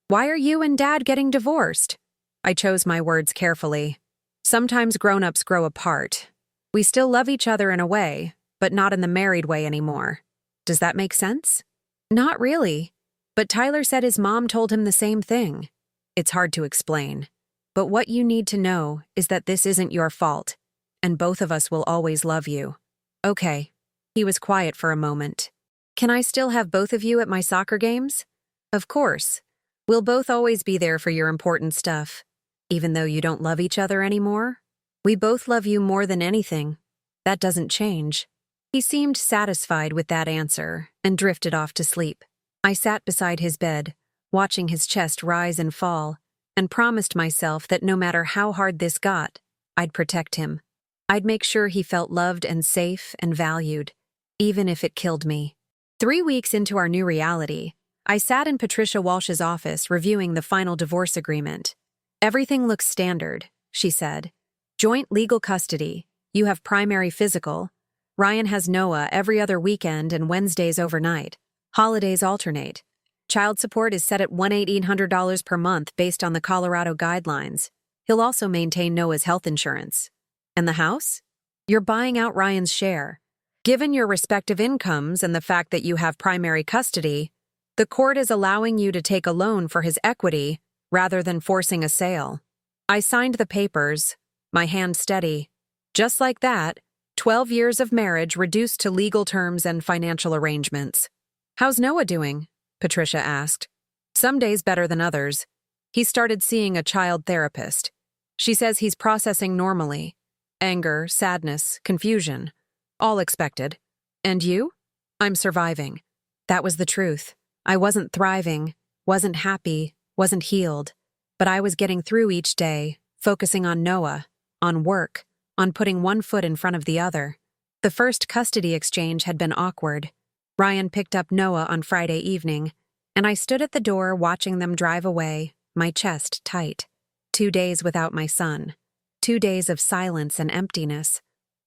A: why are you and Dad getting divorced?" I chose my words carefully. Sometimes grown-ups grow apart. We still love each other in a way, but not in the married way anymore. Does that make sense? Not really. But Tyler said his mom told him the same thing. It's hard to explain. But what you need to know is that this isn't your fault, and both of us will always love you. Okay. He was quiet for a moment. "Can I still have both of you at my soccer games?" "Of course. We'll both always be there for your important stuff. Even though you don't love each other anymore? We both love you more than anything. That doesn't change." He seemed satisfied with that answer and drifted off to sleep. I sat beside his bed, watching his chest rise and fall, and promised myself that no matter how hard this got, I'd protect him. I'd make sure he felt loved and safe and valued, even if it killed me. 3 weeks into our new reality, I sat in Patricia Walsh's office reviewing the final divorce agreement. "Everything looks standard," she said. "Joint legal custody. You have primary physical. Ryan has Noah every other weekend and Wednesdays overnight. Holidays alternate. Child support is set at $1,800 per month based on the Colorado guidelines. He'll also maintain Noah's health insurance. And the house? You're buying out Ryan's share. Given your respective incomes and the fact that you have primary custody, the court is allowing you to take a loan for his equity rather than forcing a sale." I signed the papers, my hand steady. Just like that, 12 years of marriage reduced to legal terms and financial arrangements. "How's Noah doing?" Patricia asked. "Some days better than others. He started seeing a child therapist. She says he's processing normally. Anger, sadness, confusion. All expected. And you?" "I'm surviving." That was the truth. I wasn't thriving, wasn't happy, wasn't healed. But I was getting through each day, focusing on Noah, on work, on putting one foot in front of the other. The first custody exchange had been awkward. Ryan picked up Noah on Friday evening, and I stood at the door watching them drive away, my chest tight. 2 days without my son. 2 days of silence and emptiness.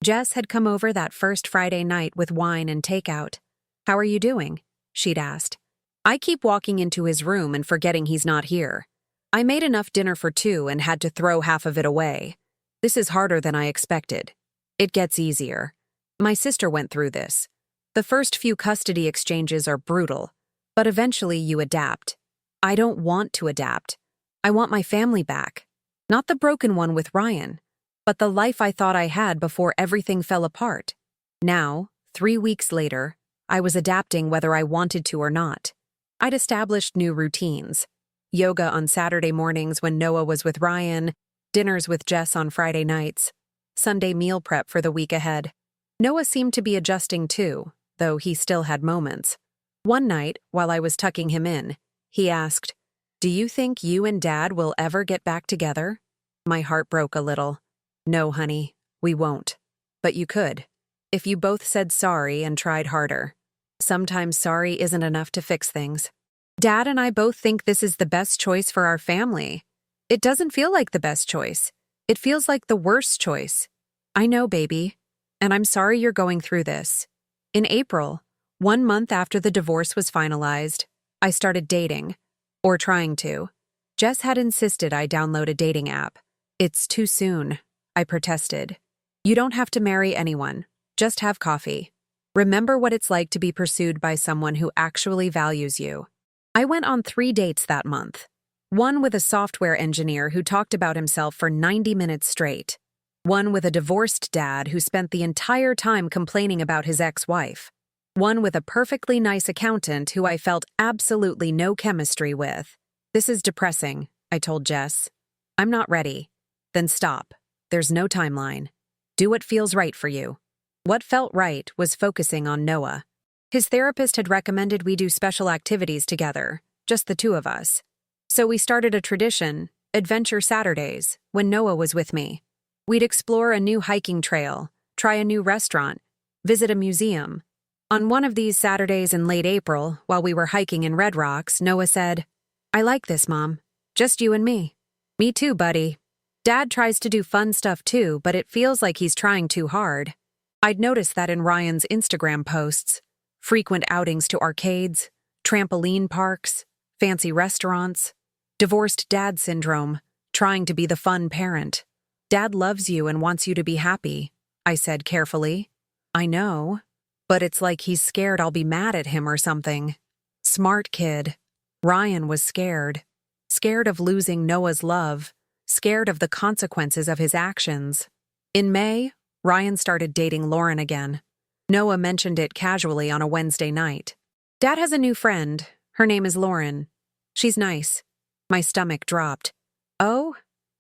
A: Jess had come over that first Friday night with wine and takeout. "How are you doing?" she'd asked. I keep walking into his room and forgetting he's not here. I made enough dinner for 2 and had to throw half of it away. This is harder than I expected. It gets easier. My sister went through this. The first few custody exchanges are brutal, but eventually you adapt. I don't want to adapt. I want my family back. Not the broken one with Ryan, but the life I thought I had before everything fell apart. Now, 3 weeks later, I was adapting whether I wanted to or not. I'd established new routines. Yoga on Saturday mornings when Noah was with Ryan, dinners with Jess on Friday nights, Sunday meal prep for the week ahead. Noah seemed to be adjusting too, though he still had moments. One night, while I was tucking him in, he asked, "Do you think you and Dad will ever get back together?" My heart broke a little. "No, honey, we won't. But you could, if you both said sorry and tried harder. Sometimes sorry isn't enough to fix things. Dad and I both think this is the best choice for our family. It doesn't feel like the best choice. It feels like the worst choice. I know, baby. And I'm sorry you're going through this." In April, 1 month after the divorce was finalized, I started dating. Or trying to. Jess had insisted I download a dating app. "It's too soon," I protested. "You don't have to marry anyone. Just have coffee. Remember what it's like to be pursued by someone who actually values you." I went on 3 dates that month. One with a software engineer who talked about himself for 90 minutes straight. One with a divorced dad who spent the entire time complaining about his ex-wife. One with a perfectly nice accountant who I felt absolutely no chemistry with. "This is depressing," I told Jess. "I'm not ready." "Then stop. There's no timeline. Do what feels right for you." What felt right was focusing on Noah. His therapist had recommended we do special activities together, just the two of us. So we started a tradition, Adventure Saturdays, when Noah was with me. We'd explore a new hiking trail, try a new restaurant, visit a museum. On one of these Saturdays in late April, while we were hiking in Red Rocks, Noah said, "I like this, Mom. Just you and me." "Me too, buddy. Dad tries to do fun stuff too, but it feels like he's trying too hard." I'd noticed that in Ryan's Instagram posts. Frequent outings to arcades, trampoline parks, fancy restaurants. Divorced dad syndrome, trying to be the fun parent. "Dad loves you and wants you to be happy," I said carefully. "I know, but it's like he's scared I'll be mad at him or something." Smart kid. Ryan was scared. Scared of losing Noah's love. Scared of the consequences of his actions. In May, Ryan started dating Lauren again. Noah mentioned it casually on a Wednesday night. "Dad has a new friend. Her name is Lauren. She's nice." My stomach dropped. "Oh?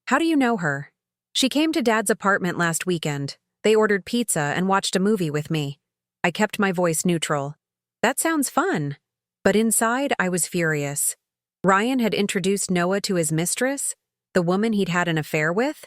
A: How do you know her?" "She came to Dad's apartment last weekend. They ordered pizza and watched a movie with me." I kept my voice neutral. "That sounds fun." But inside, I was furious. Ryan had introduced Noah to his mistress, the woman he'd had an affair with,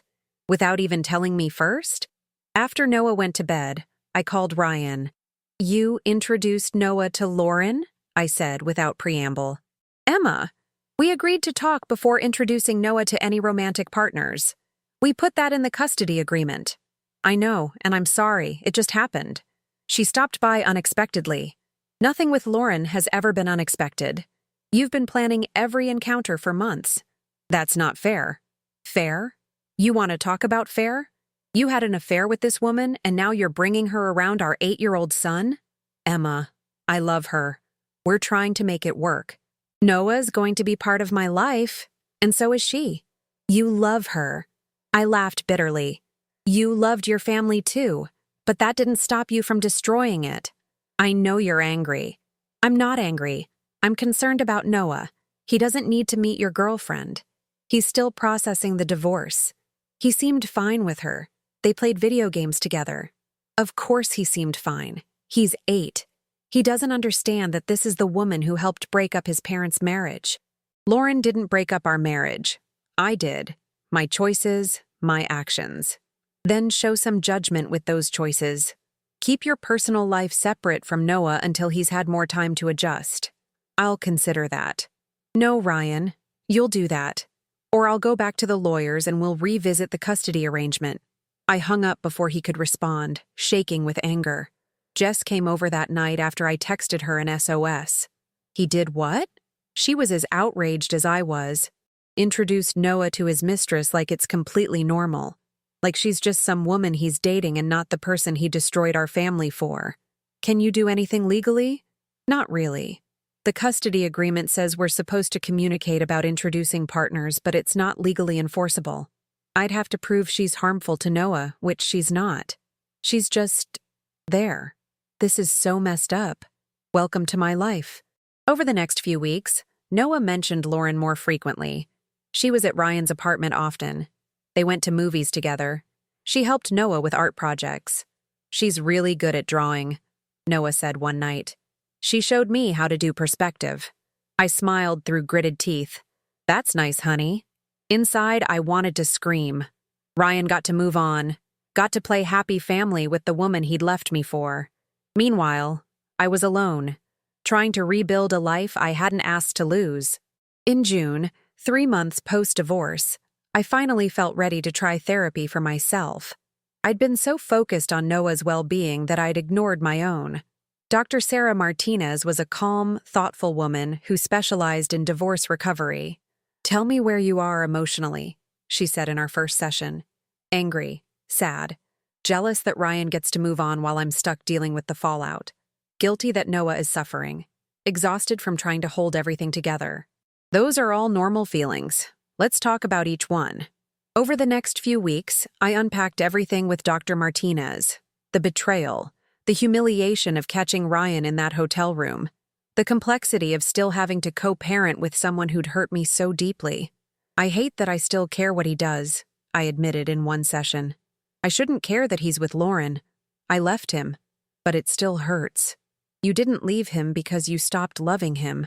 A: without even telling me first. After Noah went to bed, I called Ryan. "You introduced Noah to Lauren?" I said without preamble. "Emma, we agreed to talk before introducing Noah to any romantic partners. We put that in the custody agreement." "I know, and I'm sorry, it just happened." She stopped by unexpectedly. "Nothing with Lauren has ever been unexpected. You've been planning every encounter for months." "That's not fair." "Fair? You want to talk about fair? You had an affair with this woman, and now you're bringing her around our 8-year-old son?" "Emma, I love her. We're trying to make it work. Noah's going to be part of my life, and so is she." "You love her." I laughed bitterly. "You loved your family too, but that didn't stop you from destroying it." "I know you're angry." "I'm not angry. I'm concerned about Noah. He doesn't need to meet your girlfriend. He's still processing the divorce. He seemed fine with her. They played video games together." "Of course he seemed fine. He's 8. He doesn't understand that this is the woman who helped break up his parents' marriage." "Lauren didn't break up our marriage. I did. My choices, my actions. Then show some judgment with those choices. Keep your personal life separate from Noah until he's had more time to adjust." "I'll consider that." "No, Ryan, you'll do that. Or I'll go back to the lawyers and we'll revisit the custody arrangement." I hung up before he could respond, shaking with anger. Jess came over that night after I texted her an SOS. "He did what?" She was as outraged as I was. Introduced Noah to his mistress like it's completely normal. Like she's just some woman he's dating and not the person he destroyed our family for. Can you do anything legally? Not really. The custody agreement says we're supposed to communicate about introducing partners, but it's not legally enforceable. I'd have to prove she's harmful to Noah, which she's not. She's just there. This is so messed up. Welcome to my life. Over the next few weeks, Noah mentioned Lauren more frequently. She was at Ryan's apartment often. They went to movies together. She helped Noah with art projects. She's really good at drawing, Noah said one night. She showed me how to do perspective. I smiled through gritted teeth. That's nice, honey. Inside, I wanted to scream. Ryan got to move on, got to play happy family with the woman he'd left me for. Meanwhile, I was alone, trying to rebuild a life I hadn't asked to lose. In June, 3 months post-divorce, I finally felt ready to try therapy for myself. I'd been so focused on Noah's well-being that I'd ignored my own. Dr. Sarah Martinez was a calm, thoughtful woman who specialized in divorce recovery. "Tell me where you are emotionally," she said in our first session. Angry, sad, jealous that Ryan gets to move on while I'm stuck dealing with the fallout. Guilty that Noah is suffering. Exhausted from trying to hold everything together. Those are all normal feelings. Let's talk about each one. Over the next few weeks, I unpacked everything with Dr. Martinez. The betrayal, the humiliation of catching Ryan in that hotel room, the complexity of still having to co-parent with someone who'd hurt me so deeply. I hate that I still care what he does, I admitted in one session. I shouldn't care that he's with Lauren. I left him, but it still hurts. You didn't leave him because you stopped loving him.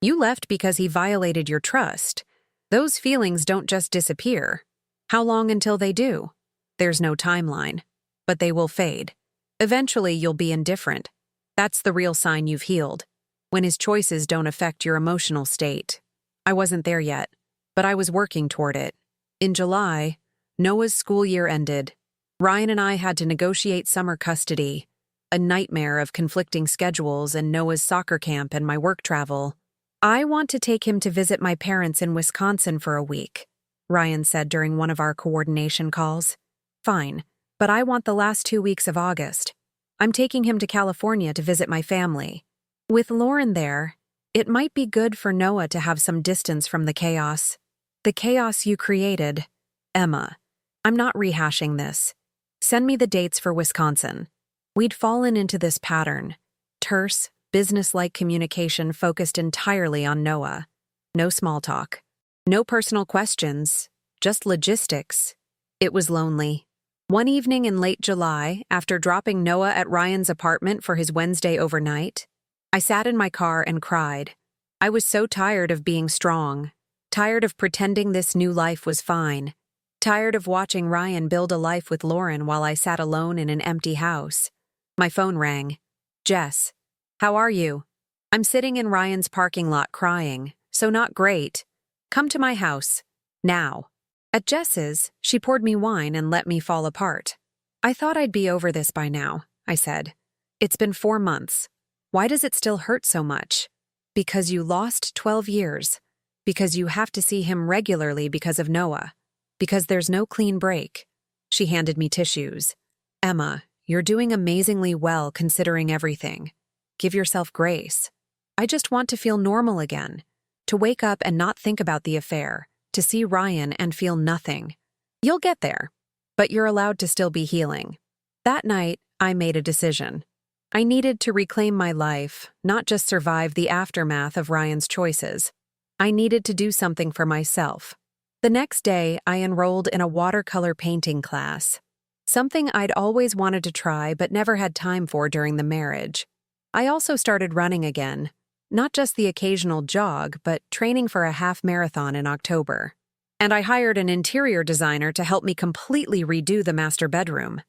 A: You left because he violated your trust. Those feelings don't just disappear. How long until they do? There's no timeline, but they will fade. Eventually, you'll be indifferent. That's the real sign you've healed, when his choices don't affect your emotional state. I wasn't there yet, but I was working toward it. In July, Noah's school year ended. Ryan and I had to negotiate summer custody, a nightmare of conflicting schedules and Noah's soccer camp and my work travel. "I want to take him to visit my parents in Wisconsin for a week," Ryan said during one of our coordination calls. "Fine, but I want the last 2 weeks of August. I'm taking him to California to visit my family. With Lauren there, it might be good for Noah to have some distance from the chaos. The chaos you created, Emma. I'm not rehashing this. Send me the dates for Wisconsin." We'd fallen into this pattern. Terse, business-like communication focused entirely on Noah. No small talk. No personal questions. Just logistics. It was lonely. One evening in late July, after dropping Noah at Ryan's apartment for his Wednesday overnight, I sat in my car and cried. I was so tired of being strong. Tired of pretending this new life was fine. Tired of watching Ryan build a life with Lauren while I sat alone in an empty house. My phone rang. "Jess, how are you? I'm sitting in Ryan's parking lot crying, so not great. Come to my house. Now." At Jess's, she poured me wine and let me fall apart. "I thought I'd be over this by now," I said. "It's been 4 months. Why does it still hurt so much?" "Because you lost 12 years. Because you have to see him regularly because of Noah. Because there's no clean break." She handed me tissues. "Emma, you're doing amazingly well considering everything. Give yourself grace. I just want to feel normal again. To wake up and not think about the affair. To see Ryan and feel nothing. You'll get there. But you're allowed to still be healing." That night, I made a decision. I needed to reclaim my life, not just survive the aftermath of Ryan's choices. I needed to do something for myself. The next day, I enrolled in a watercolor painting class. Something I'd always wanted to try but never had time for during the marriage. I also started running again. Not just the occasional jog, but training for a half marathon in October. And I hired an interior designer to help me completely redo the master bedroom.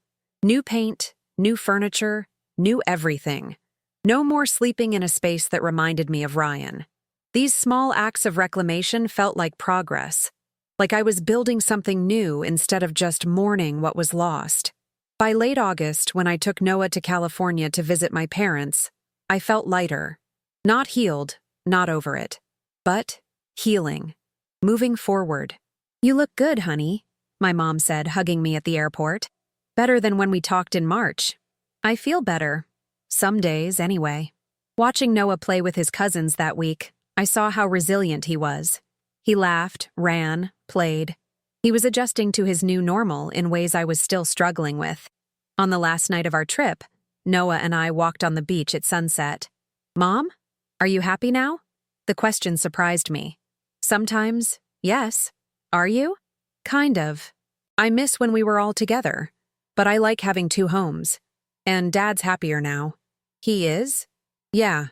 A: New paint, new furniture, new everything. No more sleeping in a space that reminded me of Ryan. These small acts of reclamation felt like progress. Like I was building something new instead of just mourning what was lost. By late August, when I took Noah to California to visit my parents, I felt lighter. Not healed, not over it. But healing. Moving forward. "You look good, honey," my mom said, hugging me at the airport. "Better than when we talked in March." "I feel better. Some days, anyway. Watching Noah play with his cousins that week, I saw how resilient he was. He laughed, ran, played. He was adjusting to his new normal in ways I was still struggling with. On the last night of our trip, Noah and I walked on the beach at sunset. "Mom, are you happy now?" The question surprised me. "Sometimes, yes. Are you?" "Kind of. I miss when we were all together. But I like having two homes. And Dad's happier now." "He is?" "Yeah.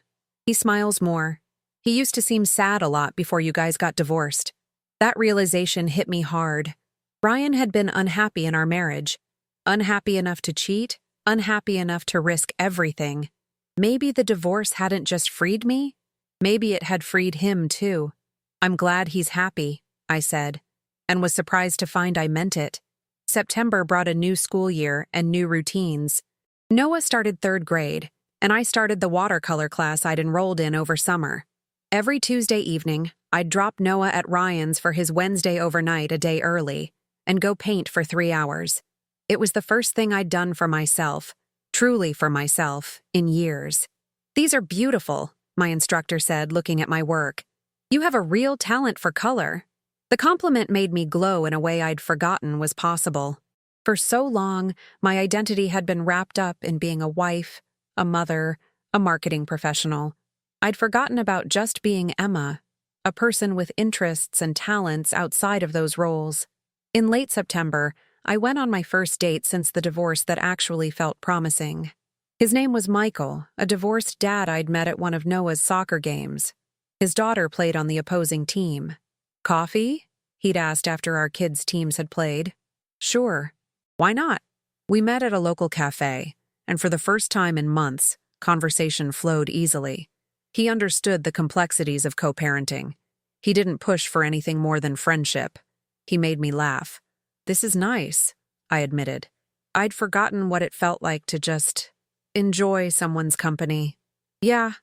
A: He smiles more. He used to seem sad a lot before you guys got divorced." That realization hit me hard. Ryan had been unhappy in our marriage. Unhappy enough to cheat, unhappy enough to risk everything. Maybe the divorce hadn't just freed me. Maybe it had freed him too. "I'm glad he's happy," I said, and was surprised to find I meant it. September brought a new school year and new routines. Noah started 3rd grade, and I started the watercolor class I'd enrolled in over summer. Every Tuesday evening, I'd drop Noah at Ryan's for his Wednesday overnight a day early and go paint for 3 hours. It was the first thing I'd done for myself, truly for myself, in years. "These are beautiful," my instructor said, looking at my work. "You have a real talent for color." The compliment made me glow in a way I'd forgotten was possible. For so long, my identity had been wrapped up in being a wife, a mother, a marketing professional. I'd forgotten about just being Emma, a person with interests and talents outside of those roles. In late September, I went on my first date since the divorce that actually felt promising. His name was Michael, a divorced dad I'd met at one of Noah's soccer games. His daughter played on the opposing team. "Coffee?" he'd asked after our kids' teams had played. "Sure. Why not?" We met at a local cafe, and for the first time in months, conversation flowed easily. He understood the complexities of co-parenting. He didn't push for anything more than friendship. He made me laugh. "This is nice," I admitted. I'd forgotten what it felt like to just enjoy someone's company. Yeah,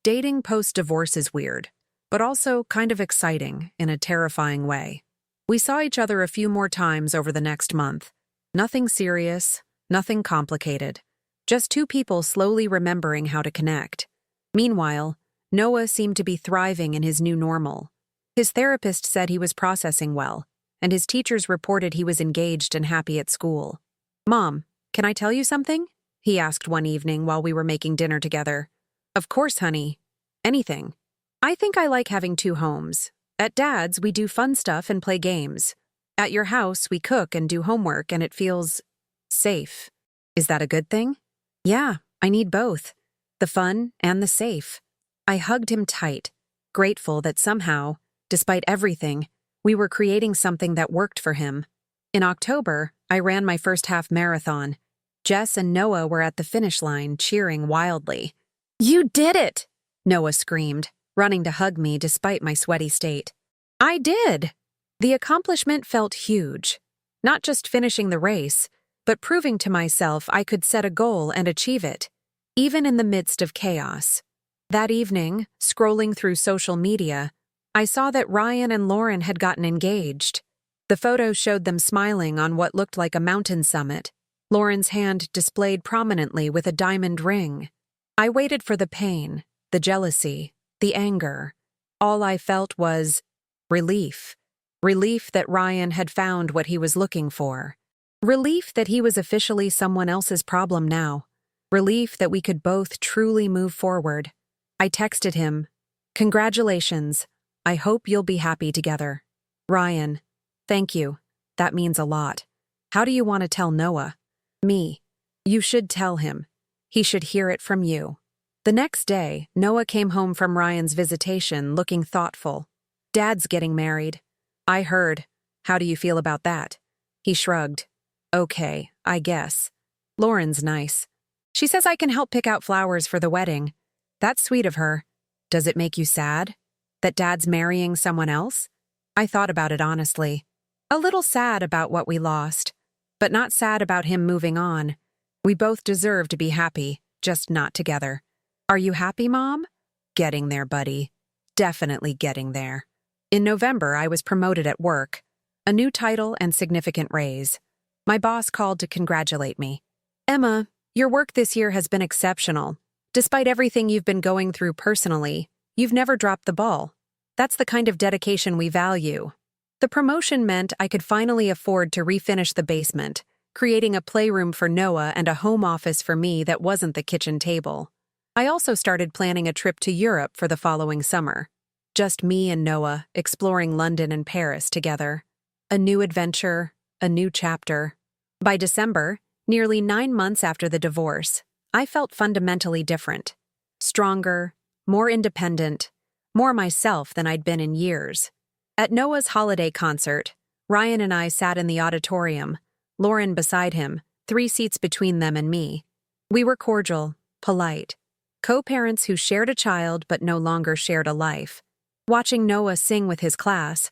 A: dating post-divorce is weird, but also kind of exciting in a terrifying way. We saw each other a few more times over the next month. Nothing serious, nothing complicated. Just two people slowly remembering how to connect. Meanwhile, Noah seemed to be thriving in his new normal. His therapist said he was processing well, and his teachers reported he was engaged and happy at school. "Mom, can I tell you something?" he asked one evening while we were making dinner together. "Of course, honey. Anything." "I think I like having two homes. At Dad's, we do fun stuff and play games. At your house, we cook and do homework, and it feels safe." "Is that a good thing?" "Yeah, I need both. The fun and the safe." I hugged him tight, grateful that somehow, despite everything, we were creating something that worked for him. In October, I ran my first half marathon. Jess and Noah were at the finish line, cheering wildly. "You did it!" Noah screamed, running to hug me despite my sweaty state. "I did!" The accomplishment felt huge. Not just finishing the race, but proving to myself I could set a goal and achieve it, even in the midst of chaos. That evening, scrolling through social media, I saw that Ryan and Lauren had gotten engaged. The photos showed them smiling on what looked like a mountain summit, Lauren's hand displayed prominently with a diamond ring. I waited for the pain, the jealousy, the anger. All I felt was relief. Relief that Ryan had found what he was looking for. Relief that he was officially someone else's problem now. Relief that we could both truly move forward. I texted him, "Congratulations. I hope you'll be happy together." "Ryan, thank you. That means a lot. How do you want to tell Noah?" "Me. You should tell him. He should hear it from you." The next day, Noah came home from Ryan's visitation looking thoughtful. "Dad's getting married." "I heard. How do you feel about that?" He shrugged. "Okay, I guess. Lauren's nice. She says I can help pick out flowers for the wedding. That's sweet of her. Does it make you sad? That Dad's marrying someone else?" I thought about it honestly. A little sad about what we lost, but not sad about him moving on. We both deserve to be happy, just not together. "Are you happy, Mom?" "Getting there, buddy. Definitely getting there." In November, I was promoted at work. A new title and significant raise. My boss called to congratulate me. "Emma, your work this year has been exceptional. Despite everything you've been going through personally, you've never dropped the ball. That's the kind of dedication we value. The promotion meant I could finally afford to refinish the basement, creating a playroom for Noah and a home office for me that wasn't the kitchen table. I also started planning a trip to Europe for the following summer. Just me and Noah, exploring London and Paris together. A new adventure, a new chapter. By December, nearly 9 months after the divorce, I felt fundamentally different. Stronger, more independent, more myself than I'd been in years. At Noah's holiday concert, Ryan and I sat in the auditorium, Lauren beside him, 3 seats between them and me. We were cordial, polite, co-parents who shared a child but no longer shared a life. Watching Noah sing with his class,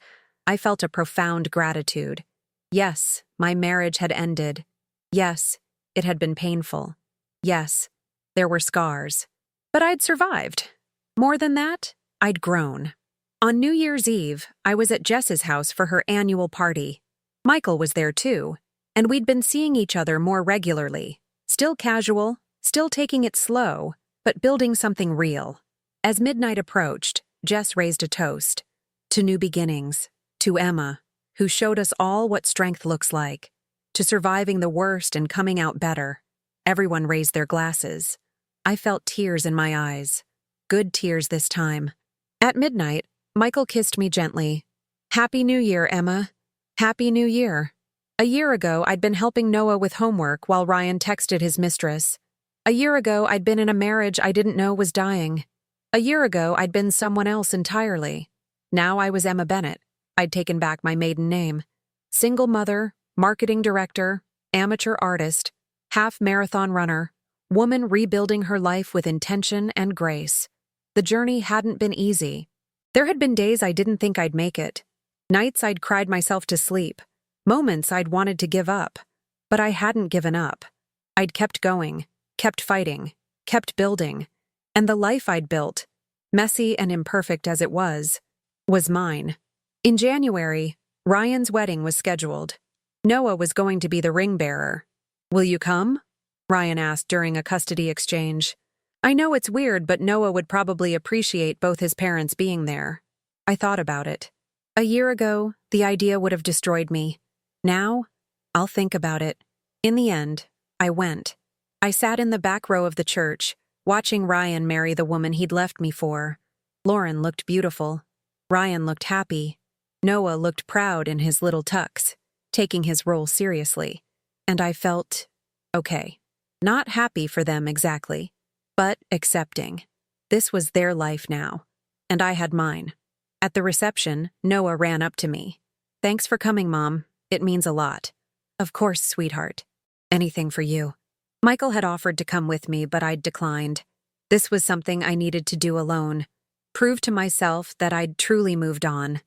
A: I felt a profound gratitude. Yes, my marriage had ended. Yes, it had been painful. Yes, there were scars. But I'd survived. More than that, I'd grown. On New Year's Eve, I was at Jess's house for her annual party. Michael was there too, and we'd been seeing each other more regularly. Still casual, still taking it slow, but building something real. As midnight approached, Jess raised a toast. To new beginnings. To Emma, who showed us all what strength looks like. To surviving the worst and coming out better. Everyone raised their glasses. I felt tears in my eyes. Good tears this time. At midnight, Michael kissed me gently. Happy New Year, Emma. Happy New Year. A year ago, I'd been helping Noah with homework while Ryan texted his mistress. A year ago, I'd been in a marriage I didn't know was dying. A year ago, I'd been someone else entirely. Now I was Emma Bennett. I'd taken back my maiden name. Single mother, marketing director, amateur artist, half-marathon runner, woman rebuilding her life with intention and grace. The journey hadn't been easy. There had been days I didn't think I'd make it. Nights I'd cried myself to sleep. Moments I'd wanted to give up. But I hadn't given up. I'd kept going, kept fighting, kept building. And the life I'd built, messy and imperfect as it was mine. In January, Ryan's wedding was scheduled. Noah was going to be the ring bearer. Will you come? Ryan asked during a custody exchange. I know it's weird, but Noah would probably appreciate both his parents being there. I thought about it. A year ago, the idea would have destroyed me. Now, I'll think about it. In the end, I went. I sat in the back row of the church, watching Ryan marry the woman he'd left me for. Lauren looked beautiful. Ryan looked happy. Noah looked proud in his little tux, taking his role seriously. And I felt okay. Not happy for them exactly, but accepting. This was their life now, and I had mine. At the reception, Noah ran up to me. Thanks for coming, Mom. It means a lot. Of course, sweetheart. Anything for you. Michael had offered to come with me, but I'd declined. This was something I needed to do alone. Prove to myself that I'd truly moved on.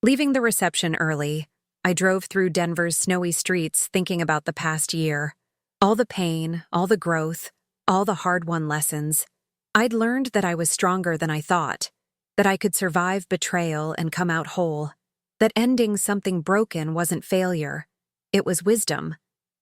A: Leaving the reception early, I drove through Denver's snowy streets thinking about the past year. All the pain, all the growth, all the hard-won lessons. I'd learned that I was stronger than I thought, that I could survive betrayal and come out whole, that ending something broken wasn't failure. It was wisdom.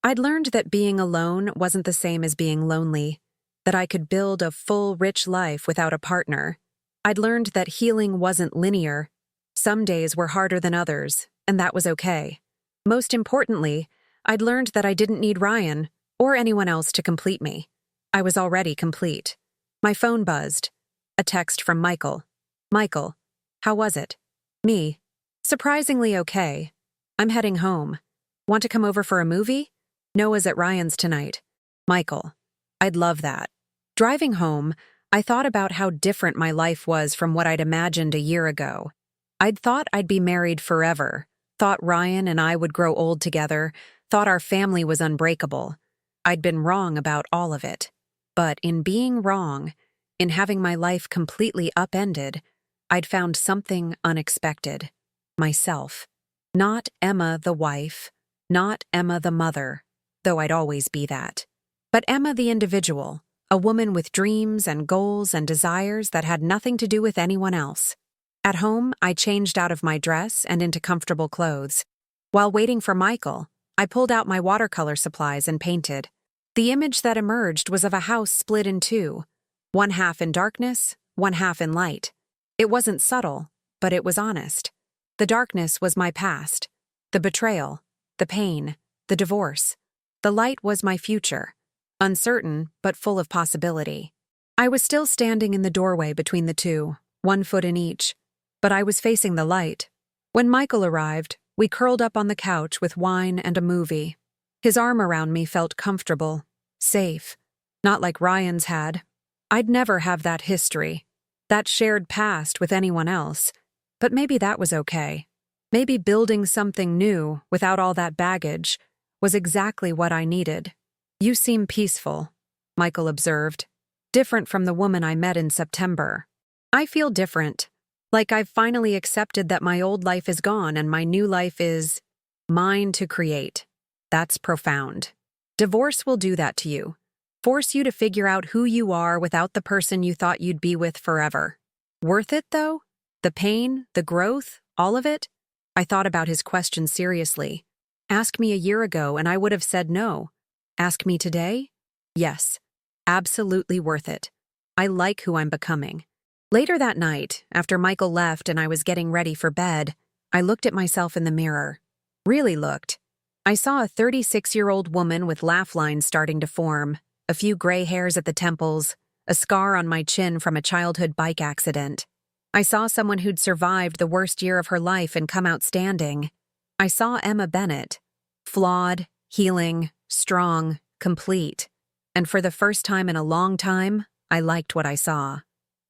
A: I'd learned that being alone wasn't the same as being lonely, that I could build a full, rich life without a partner. I'd learned that healing wasn't linear. Some days were harder than others, and that was okay. Most importantly, I'd learned that I didn't need Ryan or anyone else to complete me. I was already complete. My phone buzzed. A text from Michael. Michael, how was it? Me. Surprisingly okay. I'm heading home. Want to come over for a movie? Noah's at Ryan's tonight. Michael. I'd love that. Driving home, I thought about how different my life was from what I'd imagined a year ago. I'd thought I'd be married forever, thought Ryan and I would grow old together, thought our family was unbreakable. I'd been wrong about all of it. But in being wrong, in having my life completely upended, I'd found something unexpected. Myself. Not Emma the wife, not Emma the mother, though I'd always be that. But Emma the individual, a woman with dreams and goals and desires that had nothing to do with anyone else. At home, I changed out of my dress and into comfortable clothes. While waiting for Michael, I pulled out my watercolor supplies and painted. The image that emerged was of a house split in two. One half in darkness, one half in light. It wasn't subtle, but it was honest. The darkness was my past. The betrayal, the pain, the divorce. The light was my future. Uncertain, but full of possibility. I was still standing in the doorway between the two, one foot in each. But I was facing the light. When Michael arrived, we curled up on the couch with wine and a movie. His arm around me felt comfortable, safe. Not like Ryan's had. I'd never have that history, that shared past with anyone else. But maybe that was okay. Maybe building something new, without all that baggage, was exactly what I needed. "You seem peaceful," Michael observed. "Different from the woman I met in September." "I feel different. Like I've finally accepted that my old life is gone and my new life is mine to create." That's profound. Divorce will do that to you. Force you to figure out who you are without the person you thought you'd be with forever. Worth it, though? The pain, the growth, all of it? I thought about his question seriously. Ask me a year ago and I would have said no. Ask me today? Yes. Absolutely worth it. I like who I'm becoming. Later that night, after Michael left and I was getting ready for bed, I looked at myself in the mirror. Really looked. I saw a 36-year-old woman with laugh lines starting to form, a few gray hairs at the temples, a scar on my chin from a childhood bike accident. I saw someone who'd survived the worst year of her life and come out standing. I saw Emma Bennett, flawed, healing, strong, complete. And for the first time in a long time, I liked what I saw.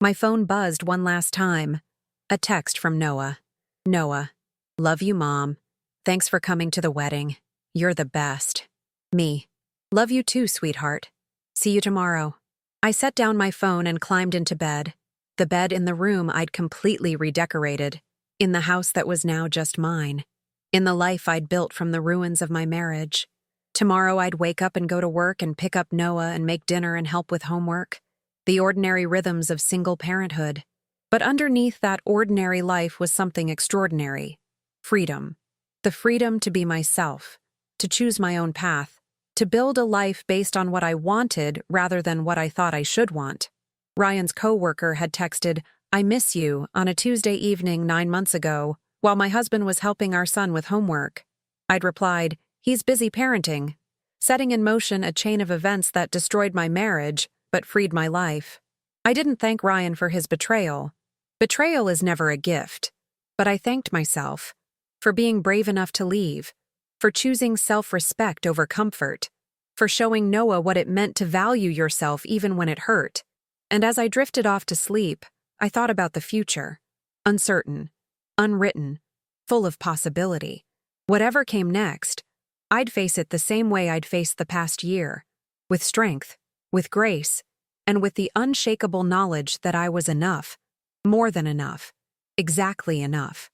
A: My phone buzzed one last time. A text from Noah. "Noah, love you, Mom. Thanks for coming to the wedding. You're the best." Me. "Love you too, sweetheart. See you tomorrow." I set down my phone and climbed into bed. The bed in the room I'd completely redecorated. In the house that was now just mine. In the life I'd built from the ruins of my marriage. Tomorrow I'd wake up and go to work and pick up Noah and make dinner and help with homework. The ordinary rhythms of single parenthood. But underneath that ordinary life was something extraordinary. Freedom. The freedom to be myself, to choose my own path, to build a life based on what I wanted rather than what I thought I should want. Ryan's coworker had texted, "I miss you," on a Tuesday evening 9 months ago, while my husband was helping our son with homework. I'd replied, "He's busy parenting," setting in motion a chain of events that destroyed my marriage, but freed my life. I didn't thank Ryan for his betrayal. Betrayal is never a gift. But I thanked myself for being brave enough to leave, for choosing self-respect over comfort, for showing Noah what it meant to value yourself even when it hurt. And as I drifted off to sleep, I thought about the future. Uncertain, unwritten, full of possibility. Whatever came next, I'd face it the same way I'd faced the past year, with strength, with grace, and with the unshakable knowledge that I was enough, more than enough, exactly enough.